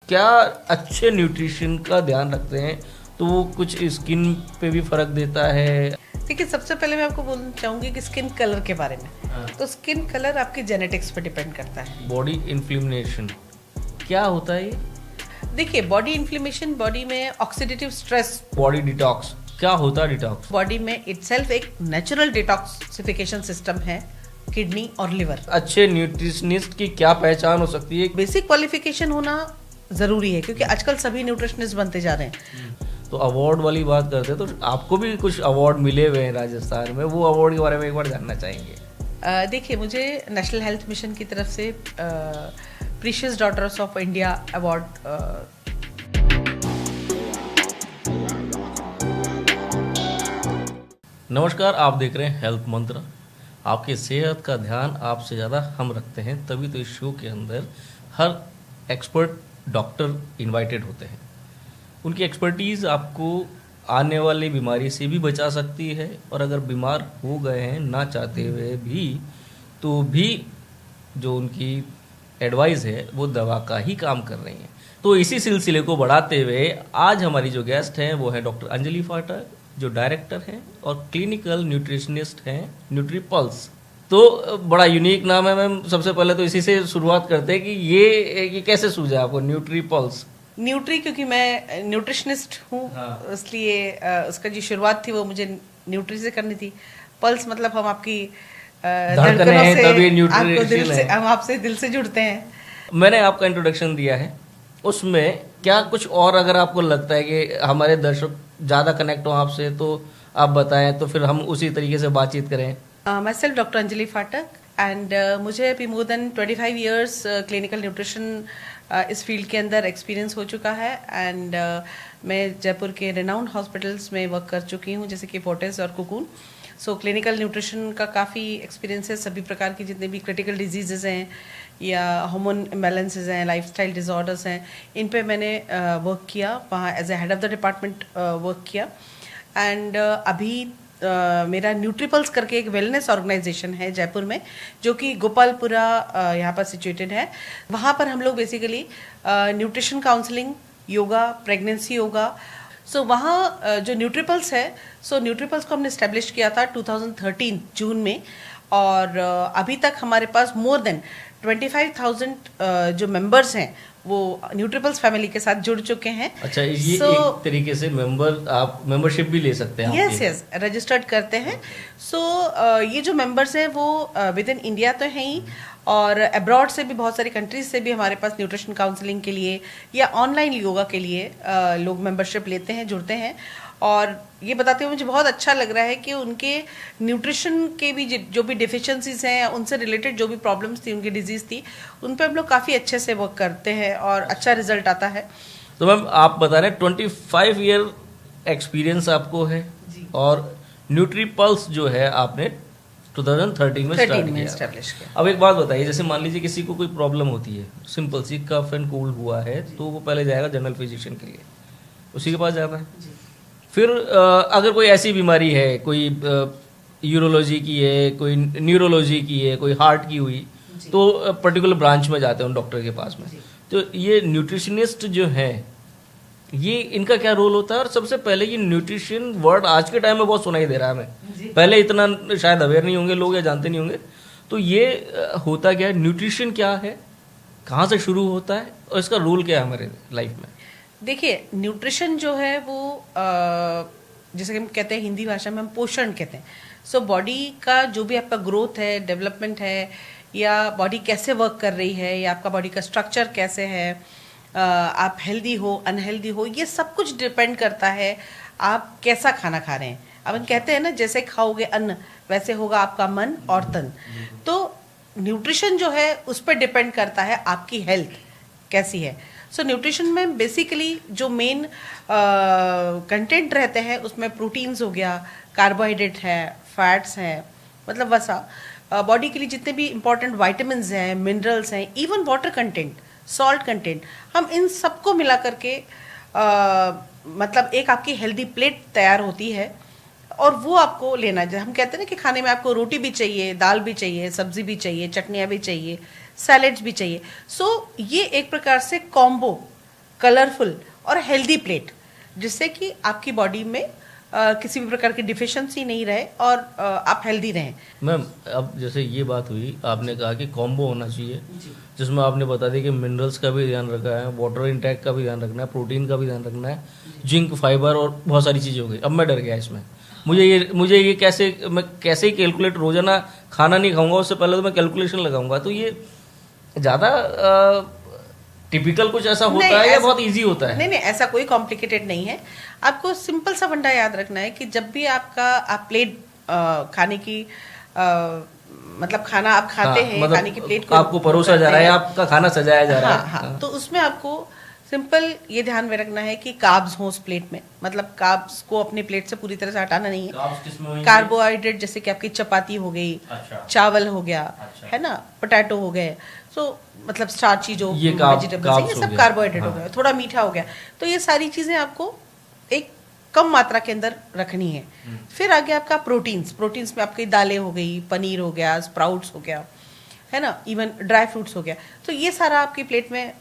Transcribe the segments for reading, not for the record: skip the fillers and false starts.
क्या अच्छे न्यूट्रिशन का ध्यान रखते हैं तो वो कुछ स्किन पे भी फर्क देता है? देखिए, सबसे पहले मैं आपको बोलना चाहूँगी कि स्किन कलर के बारे में। तो स्किन कलर आपकी जेनेटिक्स पर डिपेंड करता है। बॉडी इन्फ्लेमेशन क्या होता है ये? देखिए, बॉडी इन्फ्लेमेशन, बॉडी में ऑक्सीडेटिव स्ट्रेस, बॉडी डिटॉक्स क्या होता है? डिटॉक्स बॉडी में इटसेल्फ एक नेचुरल डिटॉक्सिफिकेशन सिस्टम है, किडनी और लिवर। अच्छे न्यूट्रिशनिस्ट की क्या पहचान हो सकती है? बेसिक क्वालिफिकेशन होना जरूरी है, क्योंकि आजकल सभी न्यूट्रिशनिस्ट बनते जा रहे हैं। तो अवार्ड वाली बात करते हैं, तो आपको भी कुछ अवार्ड मिले हुए हैं राजस्थान में, वो अवार्ड के बारे में एक बार जानना चाहेंगे। देखिए, मुझे नेशनल हेल्थ मिशन की तरफ से precious daughters of India award नमस्कार, आप देख रहे हैं हेल्थ मंत्र। आपके सेहत का ध्यान आपसे ज़्यादा हम रखते हैं, तभी तो इस शो के अंदर हर एक्सपर्ट डॉक्टर इनवाइटेड होते हैं। उनकी एक्सपर्टीज़ आपको आने वाली बीमारी से भी बचा सकती है, और अगर बीमार हो गए हैं ना चाहते हुए भी, तो भी जो उनकी एडवाइस है वो दवा का ही काम कर रही है। तो इसी सिलसिले को बढ़ाते हुए आज हमारी जो गेस्ट हैं वो है डॉक्टर अंजलि फाटक, जो डायरेक्टर हैं और क्लिनिकल न्यूट्रिशनिस्ट हैं न्यूट्रीपल्स। तो बड़ा यूनिक नाम है मैम। सबसे पहले तो इसी से शुरुआत करते हैं कि ये कैसे सूझा आपको न्यूट्रीपल्स? न्यूट्री, क्योंकि मैं न्यूट्रिशनिस्ट हूँ। हाँ। इसलिए उसका जो शुरुआत थी वो मुझे न्यूट्री से करनी थी। पल्स मतलब हम आपकी धड़कनों से, तभी न्यूट्रिशन है। हम आपसे दिल से जुड़ते हैं। मैंने आपका इंट्रोडक्शन दिया है, उसमें क्या कुछ और अगर आपको लगता है कि हमारे दर्शक ज़्यादा कनेक्ट हो आपसे, तो आप बताएं, तो फिर हम उसी तरीके से बातचीत करें। माई सेल्फ डॉक्टर अंजलि फाटक, एंड मुझे अभी more than 25 years clinical nutrition इस फील्ड के अंदर एक्सपीरियंस हो चुका है। एंड मैं जयपुर के रेनाउंड हॉस्पिटल्स में वर्क कर चुकी हूँ, जैसे कि फोर्टिस और कुकून। सो क्लिनिकल न्यूट्रिशन का काफ़ी एक्सपीरियंस है। सभी प्रकार की जितने भी क्रिटिकल डिजीजेज हैं या हार्मोन इम्बैलेंसेज हैं, लाइफस्टाइल डिसऑर्डर्स हैं, इन पे मैंने वर्क किया, वहाँ as a head of the department work किया। एंड अभी मेरा न्यूट्रीपल्स करके एक वेलनेस ऑर्गेनाइजेशन है जयपुर में, जो कि गोपालपुरा यहाँ पर सिचुएटेड है। वहाँ पर हम लोग basically nutrition counselling, yoga, pregnancy yoga. So वहाँ जो न्यूट्रीपल्स है, सो न्यूट्रीपल्स को हमने इस्टेब्लिश किया था 2013 जून में, और अभी तक हमारे पास मोर देन 25,000 जो मेंबर्स हैं वो न्यूट्रीपल्स फैमिली के साथ जुड़ चुके हैं। अच्छा, ये एक तरीके से आप मेंबरशिप भी ले सकते हैं? यस, रजिस्टर्ड करते हैं। ये जो मेंबर्स हैं वो विद इन इंडिया तो हैं ही, और अब्रॉड से भी, बहुत सारी कंट्रीज से भी हमारे पास न्यूट्रिशन काउंसलिंग के लिए या ऑनलाइन योगा के लिए लोग मेंबरशिप लेते हैं, जुड़ते हैं। और ये बताते हुए मुझे बहुत अच्छा लग रहा है कि उनके न्यूट्रिशन के भी जो भी डिफिशिएंसीज हैं, उनसे रिलेटेड जो भी प्रॉब्लम्स थी, उनकी डिजीज़ थी, उन पर हम लोग काफ़ी अच्छे से वर्क करते हैं और अच्छा रिजल्ट आता है। तो मैम, आप बता रहे हैं 25 ईयर एक्सपीरियंस आपको है, और न्यूट्रीपल्स जो है आपने 2013 में स्टार्ट किया। अब एक बात बताइए, जैसे मान लीजिए किसी को कोई प्रॉब्लम होती है, सिंपल सी कफ एंड कोल्ड हुआ है, तो वो पहले जाएगा जनरल फिजिशियन के लिए, उसी के पास जाता है। फिर अगर कोई ऐसी बीमारी है, कोई यूरोलॉजी की है, कोई न्यूरोलॉजी की है, कोई हार्ट की हुई, तो पर्टिकुलर ब्रांच में जाते हैं उन डॉक्टर के पास में। तो ये न्यूट्रिशनिस्ट जो है, ये इनका क्या रोल होता है? और सबसे पहले ये न्यूट्रिशन वर्ड आज के टाइम में बहुत सुनाई दे रहा है हमें, पहले इतना शायद अवेयर नहीं होंगे लोग या जानते नहीं होंगे। तो ये होता क्या है, न्यूट्रिशन क्या है, कहाँ से शुरू होता है, और इसका रोल क्या है हमारे लाइफ में? देखिए, न्यूट्रिशन जो है वो जैसे कि हम कहते हैं, हिंदी भाषा में हम पोषण कहते हैं। सो बॉडी का जो भी आपका ग्रोथ है, डेवलपमेंट है, या बॉडी कैसे वर्क कर रही है, या आपका बॉडी का स्ट्रक्चर कैसे है, आप हेल्दी हो, अनहेल्दी हो, ये सब कुछ डिपेंड करता है आप कैसा खाना खा रहे हैं। अब हम कहते हैं ना, जैसे खाओगे अन्न वैसे होगा आपका मन और तन। तो न्यूट्रिशन जो है उस पर डिपेंड करता है आपकी हेल्थ कैसी है। सो न्यूट्रिशन में बेसिकली जो मेन कंटेंट रहते हैं, उसमें प्रोटीन्स हो गया, कार्बोहाइड्रेट है, फैट्स हैं, मतलब वसा बॉडी के लिए जितने भी इंपॉर्टेंट वाइटामिन्स हैं, मिनरल्स हैं, even water content, salt content, हम इन सबको मिला करके मतलब एक आपकी हेल्दी प्लेट तैयार होती है। और वो आपको लेना है। हम कहते हैं ना कि खाने में आपको रोटी भी चाहिए, दाल भी चाहिए, सब्जी भी चाहिए, चटनियाँ भी चाहिए, सैलेड्स भी चाहिए। सो ये एक प्रकार से कॉम्बो कलरफुल और हेल्दी प्लेट, जिससे कि आपकी बॉडी में किसी भी प्रकार की डिफिशिएंसी नहीं रहे और आप हेल्दी रहें। मैम अब जैसे ये बात हुई, आपने कहा कि कॉम्बो होना चाहिए जिसमें आपने बता दिया कि मिनरल्स का भी ध्यान रखा है, वाटर इंटेक का भी ध्यान रखना है, प्रोटीन का भी ध्यान रखना है, जिंक, फाइबर और बहुत सारी चीज़ें हो गई। अब मैं डर गया इसमें, मुझे ये कैसे, मैं कैसे ही कैलकुलेट, रोजाना खाना नहीं खाऊंगा उससे पहले तो मैं कैलकुलेशन लगाऊंगा, तो ये ज़्यादा टिपिकल कुछ ऐसा होता है या बहुत इजी होता है? नहीं, ऐसा कोई कॉम्प्लिकेटेड नहीं है। आपको सिंपल सा फंडा याद रखना है कि जब भी आप प्लेट खाने की मतलब खाना आप खाते हैं, मतलब खाने की प्लेट को आपको परोसा जा रहा है, आपका खाना सजाया जा रहा है। हाँ, तो उसमें आपको सिंपल ये ध्यान में रखना है कि कार्ब्स हो उस प्लेट में, मतलब कार्ब्स को अपनी प्लेट से पूरी तरह से हटाना नहीं है। कार्बोहाइड्रेट जैसे कि आपकी चपाती हो गई, चावल हो गया, है ना, पोटैटो हो गए, तो मतलब स्टार्ची जो वेजिटेबल्स, ये सब कार्बोहाइड्रेट हो गया, थोड़ा मीठा हो गया, तो ये सारी चीजें आपको एक कम मात्रा के अंदर रखनी है। फिर आगे आपका प्रोटीन्स में आपकी दालें हो गई, पनीर हो गया, स्प्राउट्स हो गया, है ना, इवन ड्राई फ्रूट्स हो गया, तो ये सारा आपकी प्लेट में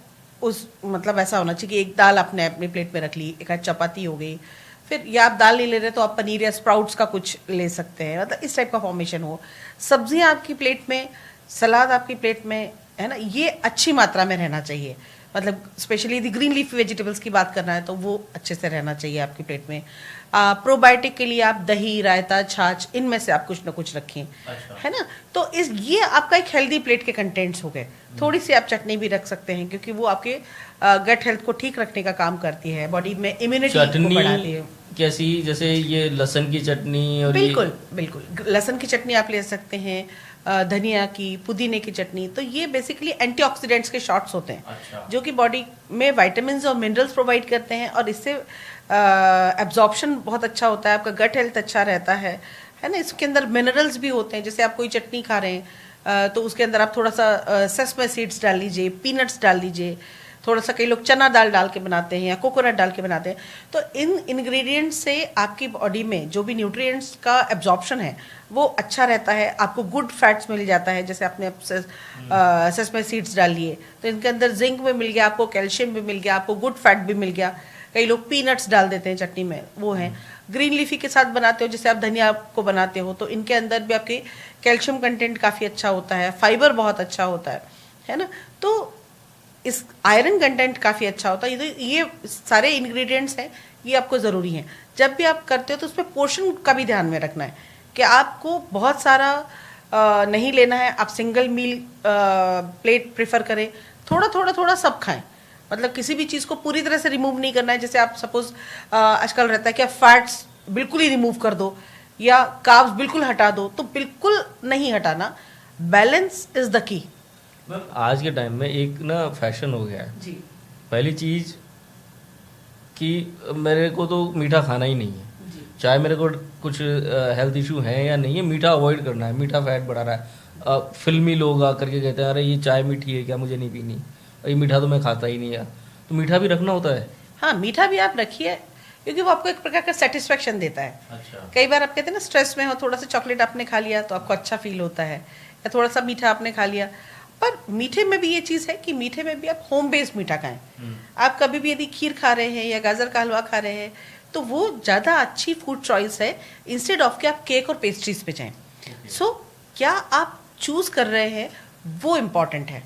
उस मतलब ऐसा होना चाहिए कि एक दाल आपने अपनी प्लेट में रख ली, एक आध चपाती हो गई, फिर या आप दाल नहीं ले रहे तो आप पनीर या स्प्राउट्स का कुछ ले सकते हैं, मतलब इस टाइप का फॉर्मेशन हो। सब्जियां आपकी प्लेट में, सलाद आपकी प्लेट में, है ना, ये अच्छी मात्रा में रहना चाहिए, मतलब स्पेशली यदि ग्रीन लीफ वेजिटेबल्स की बात करना है तो वो अच्छे से रहना चाहिए आपकी प्लेट में। प्रोबायोटिक के लिए आप दही, रायता, छाछ, इनमें से आप कुछ ना कुछ रखें, है ना, तो ये आपका एक हेल्दी प्लेट के कंटेंट्स हो गए। थोड़ी सी आप चटनी भी रख सकते हैं क्योंकि वो आपके गट हेल्थ को ठीक रखने का काम करती है, बॉडी में इम्यूनिटी को बढ़ाती है। कैसी, जैसे ये लहसुन की चटनी और बिल्कुल लहसुन की चटनी आप ले सकते हैं, धनिया की, पुदीने की चटनी, तो ये बेसिकली एंटीऑक्सीडेंट्स के शॉट्स होते हैं जो कि बॉडी में विटामिन्स और मिनरल्स प्रोवाइड करते हैं और इससे एब्जॉर्प्शन बहुत अच्छा होता है, आपका गट हेल्थ अच्छा रहता है ना। इसके अंदर मिनरल्स भी होते हैं, जैसे आप कोई चटनी खा रहे हैं तो उसके अंदर आप थोड़ा सा सेसमे सीड्स डाल लीजिए, पीनट्स डाल लीजिए, थोड़ा सा, कई लोग चना दाल डाल के बनाते हैं या कोकोनट डाल के बनाते हैं, तो इन इंग्रेडिएंट्स से आपकी बॉडी में जो भी न्यूट्रिएंट्स का एब्जॉर्प्शन है वो अच्छा रहता है, आपको गुड फैट्स मिल जाता है। जैसे आपने सेसमे सीड्स डाल लिए तो इनके अंदर जिंक भी मिल गया, आपको कैल्शियम भी मिल गया, आपको गुड फैट भी मिल गया। कई लोग पीनट्स डाल देते हैं चटनी में, वो है। ग्रीन लीफी के साथ बनाते हो, जैसे आप धनिया को बनाते हो, तो इनके अंदर भी आपके कैल्शियम कंटेंट काफ़ी अच्छा होता है, फाइबर बहुत अच्छा होता है ना, तो इस आयरन कंटेंट काफ़ी अच्छा होता है। ये सारे इंग्रेडिएंट्स हैं, ये आपको ज़रूरी हैं। जब भी आप करते हो तो उसमें पोर्शन का भी ध्यान में रखना है कि आपको बहुत सारा नहीं लेना है, आप सिंगल मील प्लेट प्रेफर करें, थोड़ा सब खाएं, मतलब किसी भी चीज़ को पूरी तरह से रिमूव नहीं करना है। जैसे आप सपोज आजकल रहता है कि आप फैट्स बिल्कुल ही रिमूव कर दो या कार्ब्स बिल्कुल हटा दो, तो बिल्कुल नहीं हटाना, बैलेंस इज द की। आज के टाइम में एक ना फैशन हो गया है जी। पहली चीज़ कि मेरे को तो मीठा खाना ही नहीं है, चाहे मेरे को कुछ हेल्थ इशू है या नहीं है, मीठा अवॉइड करना है, मीठा फैट बढ़ा रहा है। फिल्मी लोग आकर के कहते हैं अरे ये चाय मीठी है क्या, मुझे नहीं पीनी, ये मीठा तो मैं खाता ही नहीं यार। तो मीठा भी रखना होता है? हाँ, मीठा भी आप रखिए क्योंकि वो आपको एक प्रकार का सेटिस्फेक्शन देता है। अच्छा। कई बार आप कहते हैं ना स्ट्रेस में हो, थोड़ा सा चॉकलेट आपने खा लिया तो आपको अच्छा फील होता है, या थोड़ा सा मीठा आपने खा लिया। पर मीठे में भी ये चीज़ है कि मीठे में भी आप होम बेस्ड मीठा खाएं। आप कभी भी यदि खीर खा रहे हैं या गाजर का हलवा खा रहे हैं तो वो ज़्यादा अच्छी फूड चॉइस है, इंस्टेड ऑफ कि आप केक और पेस्ट्रीज पे जाएं। सो क्या आप चूज कर रहे हैं वो इम्पॉर्टेंट है,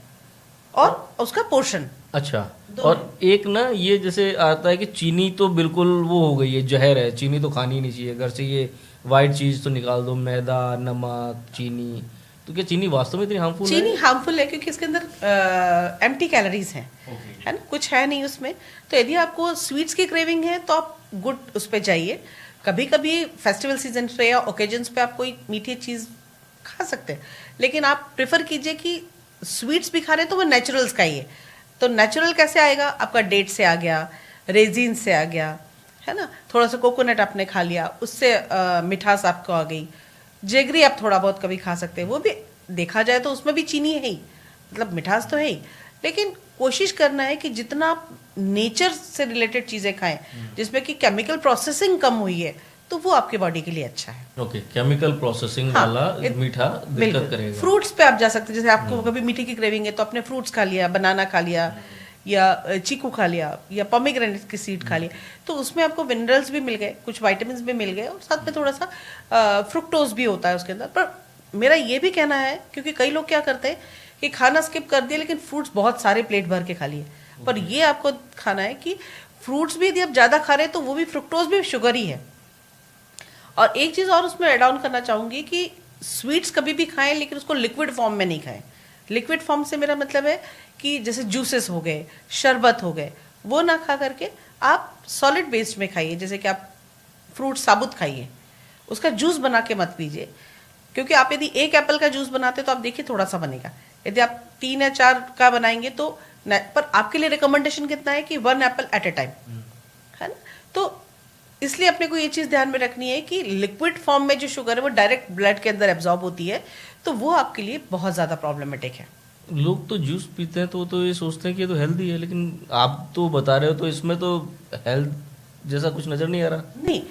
और उसका पोर्शन। अच्छा, और एक ना ये जैसे आता है कि चीनी तो बिल्कुल वो हो गई है, जहर है, चीनी तो खानी नहीं चाहिए, घर से ये वाइट चीज़ तो निकाल दो, मैदा, नमक, चीनी। तो क्या चीनी वास्तव में इतनी हार्मफुल है? चीनी हार्मफुल है क्योंकि इसके अंदर एम्प्टी कैलोरीज हैं, है ना, कुछ है नहीं उसमें। तो यदि आपको स्वीट्स की क्रेविंग है तो आप गुड उस पर जाइए। कभी कभी फेस्टिवल सीजन पे या ओकेजन्स पे आप कोई मीठी चीज़ खा सकते हैं, लेकिन आप प्रेफर कीजिए कि स्वीट्स भी खा रहे हैं तो वो नेचुरल्स का ही है। तो नेचुरल कैसे आएगा? आपका डेट से आ गया, रेजिन से आ गया, है ना, थोड़ा सा कोकोनट आपने खा लिया, उससे मिठास आपको आ गई। जेगरी आप थोड़ा बहुत कभी खा सकते हैं, वो भी देखा जाए तो उसमें भी चीनी है ही, मतलब मिठास तो है ही, लेकिन कोशिश करना है कि जितना आप नेचर से रिलेटेड चीज़ें खाएं जिसमें कि केमिकल प्रोसेसिंग कम हुई है, तो वो आपके बॉडी के लिए अच्छा है। ओके, केमिकल प्रोसेसिंग वाला मीठा दिक्कत करेगा। फ्रूट्स पे आप जा सकते हैं, जैसे आपको कभी मीठे की क्रेविंग है तो आपने फ्रूट्स खा लिया, बनाना खा लिया, या चीकू खा लिया या पोमेग्रेनेट की सीड खा लिया, तो उसमें आपको मिनरल्स भी मिल गए, कुछ वाइटामिन भी मिल गए और साथ में थोड़ा सा फ्रुक्टोज भी होता है उसके अंदर। पर मेरा ये भी कहना है, क्योंकि कई लोग क्या करते हैं कि खाना स्किप कर दिया लेकिन फ्रूट्स बहुत सारे प्लेट भर के खा लिए, पर ये आपको खाना है कि फ्रूट्स भी यदि आप ज़्यादा खा रहे हैं तो वो भी फ्रुक्टोज भी शुगर ही है। और एक चीज़ और उसमें ऐड ऑन करना चाहूँगी कि स्वीट्स कभी भी खाएं लेकिन उसको लिक्विड फॉर्म में नहीं खाएं। लिक्विड फॉर्म से मेरा मतलब है कि जैसे जूसेस हो गए, शरबत हो गए, वो ना खा करके आप सॉलिड बेस्ड में खाइए, जैसे कि आप फ्रूट साबुत खाइए, उसका जूस बना के मत पीजिए। क्योंकि आप यदि एक एप्पल का जूस बनाते तो आप देखिए थोड़ा सा बनेगा, यदि आप 3 या 4 का बनाएंगे तो पर आपके लिए रिकमेंडेशन कितना है कि 1 एप्पल एट ए टाइम, है ना। तो इसलिए अपने को ये चीज़ ध्यान में रखनी है कि लिक्विड फॉर्म में जो शुगर है वो डायरेक्ट ब्लड के अंदर एब्जॉर्ब होती है, तो वो आपके लिए बहुत ज़्यादा प्रॉब्लमेटिक है। लोग तो जूस पीते हैं तो ये सोचते हैं कि ये तो हेल्दी है, लेकिन आप तो बता रहे हो तो इसमें तो हेल्थ जैसा कुछ नज़र नहीं आ रहा। नहीं,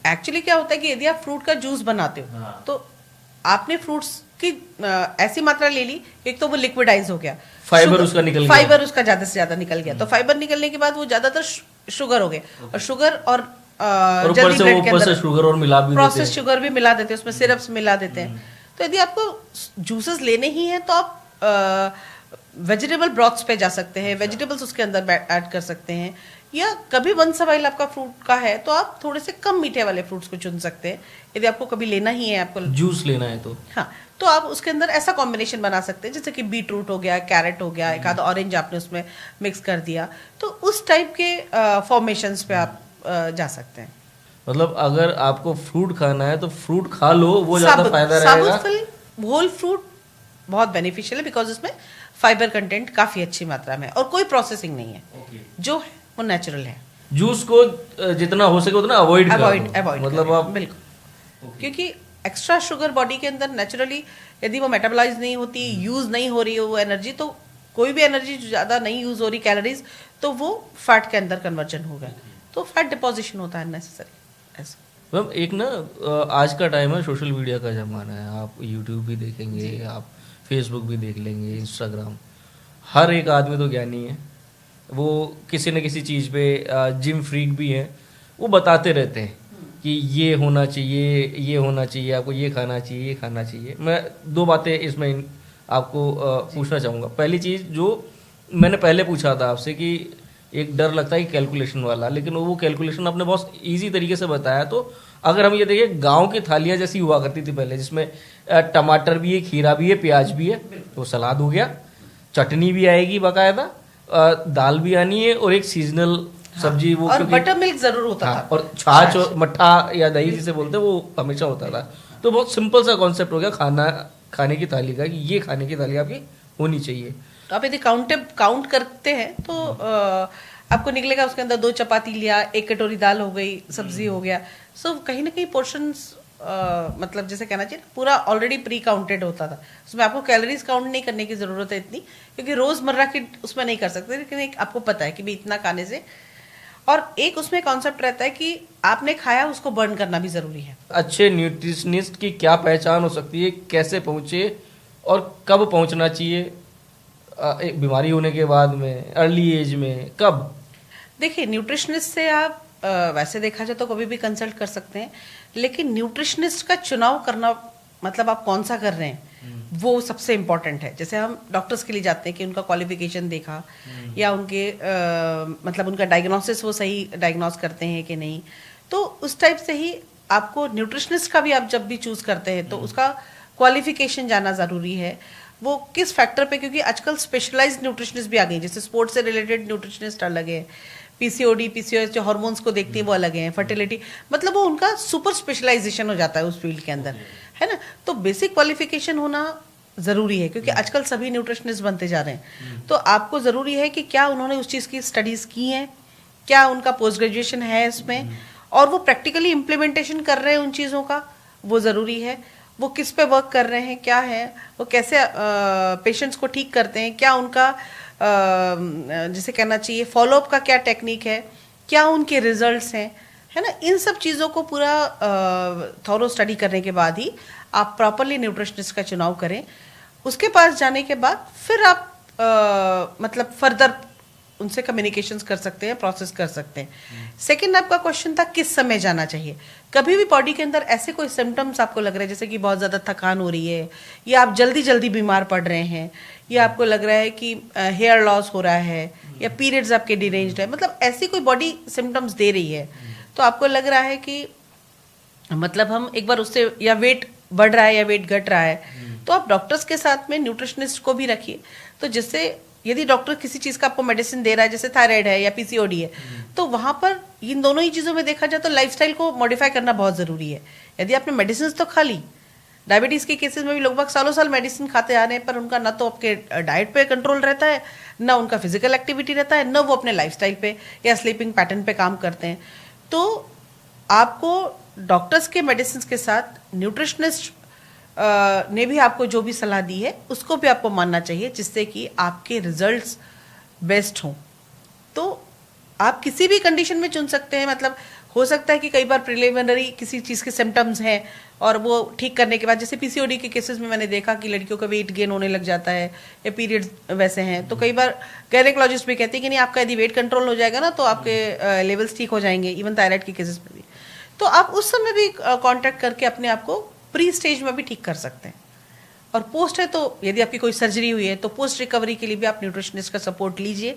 एक्चुअली क्या होता है कि यदि आप फ्रूट का जूस बनाते हो तो आपने फ्रूट्स की ऐसी मात्रा ले ली, एक तो वो लिक्विडाइज हो गया, फाइबर उसका निकल गया, फाइबर उसका ज़्यादा से ज़्यादा निकल गया, तो फाइबर निकलने के बाद वो ज़्यादातर शुगर हो गया, और शुगर और ऊपर से वो ऊपर से शुगर और मिला भी प्रोसेस शुगर भी मिला देते हैं, उसमें सिरप्स मिला देते हैं। तो यदि आपको जूसेस लेने ही हैं तो आप वेजिटेबल ब्रॉथ्स पे जा सकते हैं, वेजिटेबल्स उसके अंदर ऐड कर सकते हैं, या कभी वंस अ वाइल आपका फ्रूट का है तो आप थोड़े से कम मीठे वाले फ्रूट्स को चुन सकते हैं। यदि आपको कभी लेना ही है, आपको जूस लेना है तो हाँ, तो आप उसके अंदर ऐसा कॉम्बिनेशन बना सकते हैं, जैसे कि बीट रूट हो गया, कैरेट हो गया, एक आधा ऑरेंज आपने उसमें मिक्स कर दिया, तो उस टाइप के फॉर्मेशंस पे आप जा सकते हैं। मतलब अगर आपको फ्रूट खाना है तो फ्रूट खा लो, वो ज्यादा फायदा रहेगा। होल फ्रूट बहुत बेनिफिशियल है, बिकॉज उसमें फाइबर कंटेंट काफी अच्छी मात्रा में, और कोई प्रोसेसिंग नहीं है, जो है वो नेचुरल है। जूस को जितना हो सके उतना अवॉइड मतलब आप बिल्कुल, क्योंकि एक्स्ट्रा शुगर बॉडी के अंदर नेचुरली यदि वो मेटाबोलाइज नहीं होती, यूज नहीं हो रही है वो एनर्जी, तो कोई भी एनर्जी ज्यादा नहीं यूज हो रही, कैलोरीज, तो वो फैट के अंदर कन्वर्जन होगा, तो फैट डिपोजिशन होता है नेसेसरी। मैम एक ना आज का टाइम है, सोशल मीडिया का ज़माना है, आप यूट्यूब भी देखेंगे, आप फेसबुक भी देख लेंगे, इंस्टाग्राम, हर एक आदमी तो ज्ञानी है, वो किसी न किसी चीज़ पे जिम फ्रीक भी है, वो बताते रहते हैं कि ये होना चाहिए, ये होना चाहिए, आपको ये खाना चाहिए, ये खाना चाहिए। मैं 2 बातें इसमें आपको पूछना चाहूँगा। पहली चीज़ जो मैंने पहले पूछा था आपसे कि एक डर लगता है कैलकुलेशन वाला, लेकिन वो कैलकुलेशन आपने बहुत इजी तरीके से बताया। तो अगर हम ये देखें, गांव की थालियाँ जैसी हुआ करती थी पहले, जिसमें टमाटर भी है, खीरा भी है, प्याज भी है, तो सलाद हो गया, चटनी भी आएगी बाकायदा, दाल भी आनी है, और एक सीजनल सब्जी, वो और बटर मिल्क जरूर होता था, और छाछ और मट्ठा या दही जिसे बोलते हैं वो हमेशा होता था। तो बहुत सिंपल सा कॉन्सेप्ट हो गया खाने की थाली का, कि ये खाने की थाली आपकी होनी चाहिए। तो आप यदि काउंट करते हैं तो आपको निकलेगा उसके अंदर 2 चपाती लिया, 1 कटोरी दाल हो गई, सब्जी हो गया। सो कहीं ना कहीं पोर्शंस मतलब जैसे कहना चाहिए पूरा ऑलरेडी प्री काउंटेड होता था, उसमें आपको कैलोरीज काउंट नहीं करने की जरूरत है इतनी, क्योंकि रोजमर्रा की उसमें नहीं कर सकते, लेकिन एक आपको पता है कि भाई इतना खाने से। और एक उसमें कॉन्सेप्ट रहता है कि आपने खाया उसको बर्न करना भी जरूरी है। अच्छे न्यूट्रिशनिस्ट की क्या पहचान हो सकती है, कैसे पहुंचे और कब पहुंचना चाहिए, एक बीमारी होने के बाद में, अर्ली एज में, कब? देखिए, न्यूट्रिशनिस्ट से आप वैसे देखा जाए तो कभी भी कंसल्ट कर सकते हैं, लेकिन न्यूट्रिशनिस्ट का चुनाव करना मतलब आप कौन सा कर रहे हैं वो सबसे इम्पोर्टेंट है। जैसे हम डॉक्टर्स के लिए जाते हैं कि उनका क्वालिफिकेशन देखा, या उनके मतलब उनका डायग्नोसिस वो सही डायग्नोस करते हैं कि नहीं, तो उस टाइप से ही आपको न्यूट्रिशनिस्ट का भी आप जब भी चूज करते हैं तो उसका क्वालिफिकेशन जाना जरूरी है, वो किस फैक्टर पे, क्योंकि आजकल स्पेशलाइज्ड न्यूट्रिशनिस्ट भी आ गई, जैसे स्पोर्ट्स से रिलेटेड न्यूट्रिशनिस्ट अलग है, पीसीओडी पीसीओएस जो हार्मोन्स को देखती है वो अलग है, फर्टिलिटी, मतलब वो उनका सुपर स्पेशलाइजेशन हो जाता है उस फील्ड के अंदर, है ना। तो बेसिक क्वालिफिकेशन होना जरूरी है, क्योंकि आजकल सभी न्यूट्रिशनिस्ट बनते जा रहे हैं, तो आपको जरूरी है कि क्या उन्होंने उस चीज़ की स्टडीज की हैं, क्या उनका पोस्ट ग्रेजुएशन है इसमें, और वो प्रैक्टिकली इम्प्लीमेंटेशन कर रहे हैं उन चीज़ों का, वो ज़रूरी है। वो किस पे वर्क कर रहे हैं, क्या है वो, कैसे पेशेंट्स को ठीक करते हैं, क्या उनका जिसे कहना चाहिए फॉलोअप का क्या टेक्निक है, क्या उनके रिजल्ट्स हैं, है ना। इन सब चीज़ों को पूरा थॉरो स्टडी करने के बाद ही आप प्रॉपरली न्यूट्रिशनिस्ट का चुनाव करें। उसके पास जाने के बाद फिर आप मतलब फर्दर उनसे कम्युनिकेशंस कर सकते हैं, प्रोसेस कर सकते हैं। सेकंड आपका क्वेश्चन था किस समय जाना चाहिए। कभी भी बॉडी के अंदर ऐसे कोई सिम्टम्स आपको लग रहे हैं जैसे कि बहुत ज़्यादा थकान हो रही है, या आप जल्दी जल्दी बीमार पड़ रहे हैं, या आपको लग रहा है कि हेयर लॉस हो रहा है, या पीरियड्स आपके डिरेंज्ड है, मतलब ऐसी कोई बॉडी सिम्टम्स दे रही है, तो आपको लग रहा है कि मतलब हम एक बार उससे, या वेट बढ़ रहा है या वेट घट रहा है, तो आप डॉक्टर्स के साथ में न्यूट्रिशनिस्ट को भी रखिए। तो जिससे यदि डॉक्टर किसी चीज़ का आपको मेडिसिन दे रहा है, जैसे थायराइड है या पीसीओडी है, तो वहाँ पर इन दोनों ही चीज़ों में देखा जाए तो लाइफस्टाइल को मॉडिफाई करना बहुत ज़रूरी है। यदि आपने मेडिसिन तो खा ली, डायबिटीज़ के केसेस में भी लोग सालों साल मेडिसिन खाते आ रहे हैं, पर उनका ना तो आपके डाइट पे कंट्रोल रहता है, ना उनका फिजिकल एक्टिविटी रहता है, ना वो अपने लाइफस्टाइल पे या स्लीपिंग पैटर्न पे काम करते हैं। तो आपको डॉक्टर्स के मेडिसिन के साथ न्यूट्रिशनिस्ट ने भी आपको जो भी सलाह दी है उसको भी आपको मानना चाहिए, जिससे कि आपके रिजल्ट्स बेस्ट हों। तो आप किसी भी कंडीशन में चुन सकते हैं। मतलब हो सकता है कि कई बार प्रिलिमिनरी किसी चीज़ के सिम्टम्स हैं और वो ठीक करने के बाद, जैसे पीसीओडी के केसेस में मैंने देखा कि लड़कियों का वेट गेन होने लग जाता है या पीरियड्स वैसे हैं, तो कई बार गायनेकोलॉजिस्ट भी कहते हैं कि नहीं, आपका यदि वेट कंट्रोल हो जाएगा ना तो आपके लेवल्स ठीक हो जाएंगे, इवन थायराइड के केसेस में भी। तो आप उस समय भी कांटेक्ट करके अपने आप को प्री स्टेज में भी ठीक कर सकते हैं। और पोस्ट है तो यदि आपकी कोई सर्जरी हुई है तो पोस्ट रिकवरी के लिए भी आप न्यूट्रिशनिस्ट का सपोर्ट लीजिए,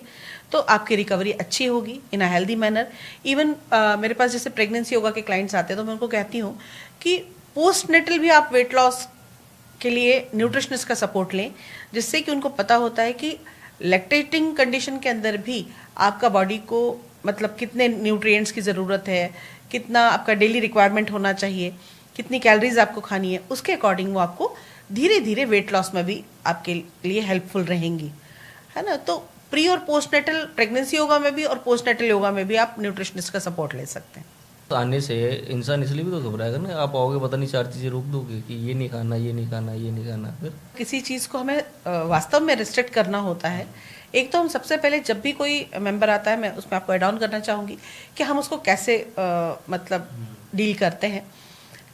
तो आपकी रिकवरी अच्छी होगी इन अ हेल्दी मैनर। इवन मेरे पास जैसे प्रेगनेंसी योगा के क्लाइंट्स आते हैं तो मैं उनको कहती हूँ कि पोस्ट नेटल भी आप वेट लॉस के लिए न्यूट्रिशनिस्ट का सपोर्ट लें, जिससे कि उनको पता होता है कि लैक्टेटिंग कंडीशन के अंदर भी आपका बॉडी को मतलब कितने न्यूट्रिएंट्स की ज़रूरत है, कितना आपका डेली रिक्वायरमेंट होना चाहिए, कितनी कैलोरीज आपको खानी है, उसके अकॉर्डिंग वो आपको धीरे धीरे वेट लॉस में भी आपके लिए हेल्पफुल रहेंगी, है ना। तो प्री और पोस्ट नेटल प्रेगनेंसी योगा में भी और पोस्ट नेटल योगा में भी आप न्यूट्रिशनिस्ट का सपोर्ट ले सकते हैं। तो आने से इंसान इसलिए भी तो घबराएगा ना, आप आओगे पता नहीं 4 चीज़ें रोक दोगे कि ये नहीं खाना, ये नहीं खाना, ये नहीं खाना। फिर किसी चीज़ को हमें वास्तव में रिस्ट्रिक्ट करना होता है। एक तो हम सबसे पहले जब भी कोई मेंबर आता है, मैं उसमें आपको ऐड ऑन करना चाहूँगी कि हम उसको कैसे मतलब डील करते हैं।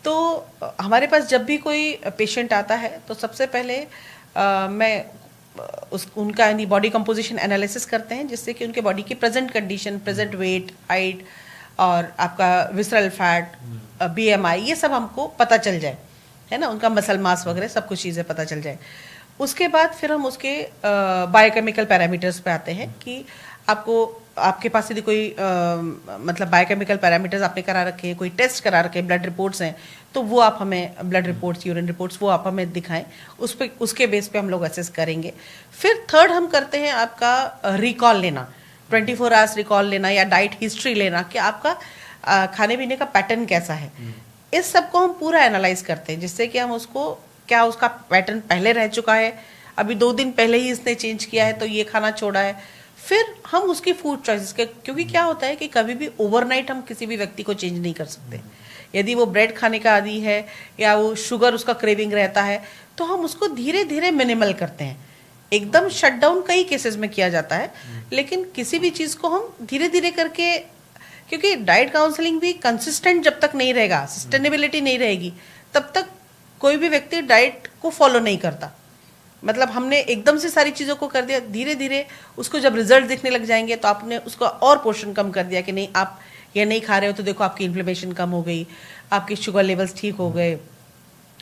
तो हमारे पास जब भी कोई पेशेंट आता है तो सबसे पहले मैं उनका यानी बॉडी कंपोजिशन एनालिसिस करते हैं, जिससे कि उनके बॉडी की present condition, present weight, height और आपका विसरल फैट, बीएमआई, ये सब हमको पता चल जाए, है ना। उनका मसल मास वगैरह सब कुछ चीज़ें पता चल जाए। उसके बाद फिर हम उसके बायोकेमिकल पैरामीटर्स पे आते हैं कि आपके पास यदि कोई मतलब बायोकेमिकल पैरामीटर्स आपने करा रखे हैं, कोई टेस्ट करा रखे हैं, ब्लड रिपोर्ट्स हैं, तो वो आप हमें ब्लड रिपोर्ट्स, यूरिन रिपोर्ट्स वो आप हमें दिखाएं, उसके बेस पे हम लोग असेस करेंगे। फिर थर्ड हम करते हैं आपका रिकॉल लेना, 24 आवर्स रिकॉल लेना या डाइट हिस्ट्री लेना कि आपका खाने पीने का पैटर्न कैसा है। इस सब को हम पूरा एनालाइज करते हैं, जिससे कि हम उसको क्या उसका पैटर्न पहले रह चुका है, अभी 2 दिन पहले ही इसने चेंज किया है तो ये खाना छोड़ा है। फिर हम उसकी फूड चॉइसेस के, क्योंकि क्या होता है कि कभी भी ओवरनाइट हम किसी भी व्यक्ति को चेंज नहीं कर सकते। यदि वो ब्रेड खाने का आदी है या वो शुगर उसका क्रेविंग रहता है, तो हम उसको धीरे धीरे मिनिमल करते हैं। एकदम शट डाउन कई केसेस में किया जाता है, लेकिन किसी भी चीज़ को हम धीरे धीरे करके, क्योंकि डाइट काउंसलिंग भी कंसिस्टेंट जब तक नहीं रहेगा, सस्टेनेबिलिटी नहीं रहेगी, तब तक कोई भी व्यक्ति डाइट को फॉलो नहीं करता। मतलब हमने एकदम से सारी चीज़ों को कर दिया, धीरे धीरे उसको जब रिजल्ट दिखने लग जाएंगे तो आपने उसका और पोर्शन कम कर दिया कि नहीं आप ये नहीं खा रहे हो तो देखो आपकी इन्फ्लेमेशन कम हो गई, आपके शुगर लेवल्स ठीक हो गए,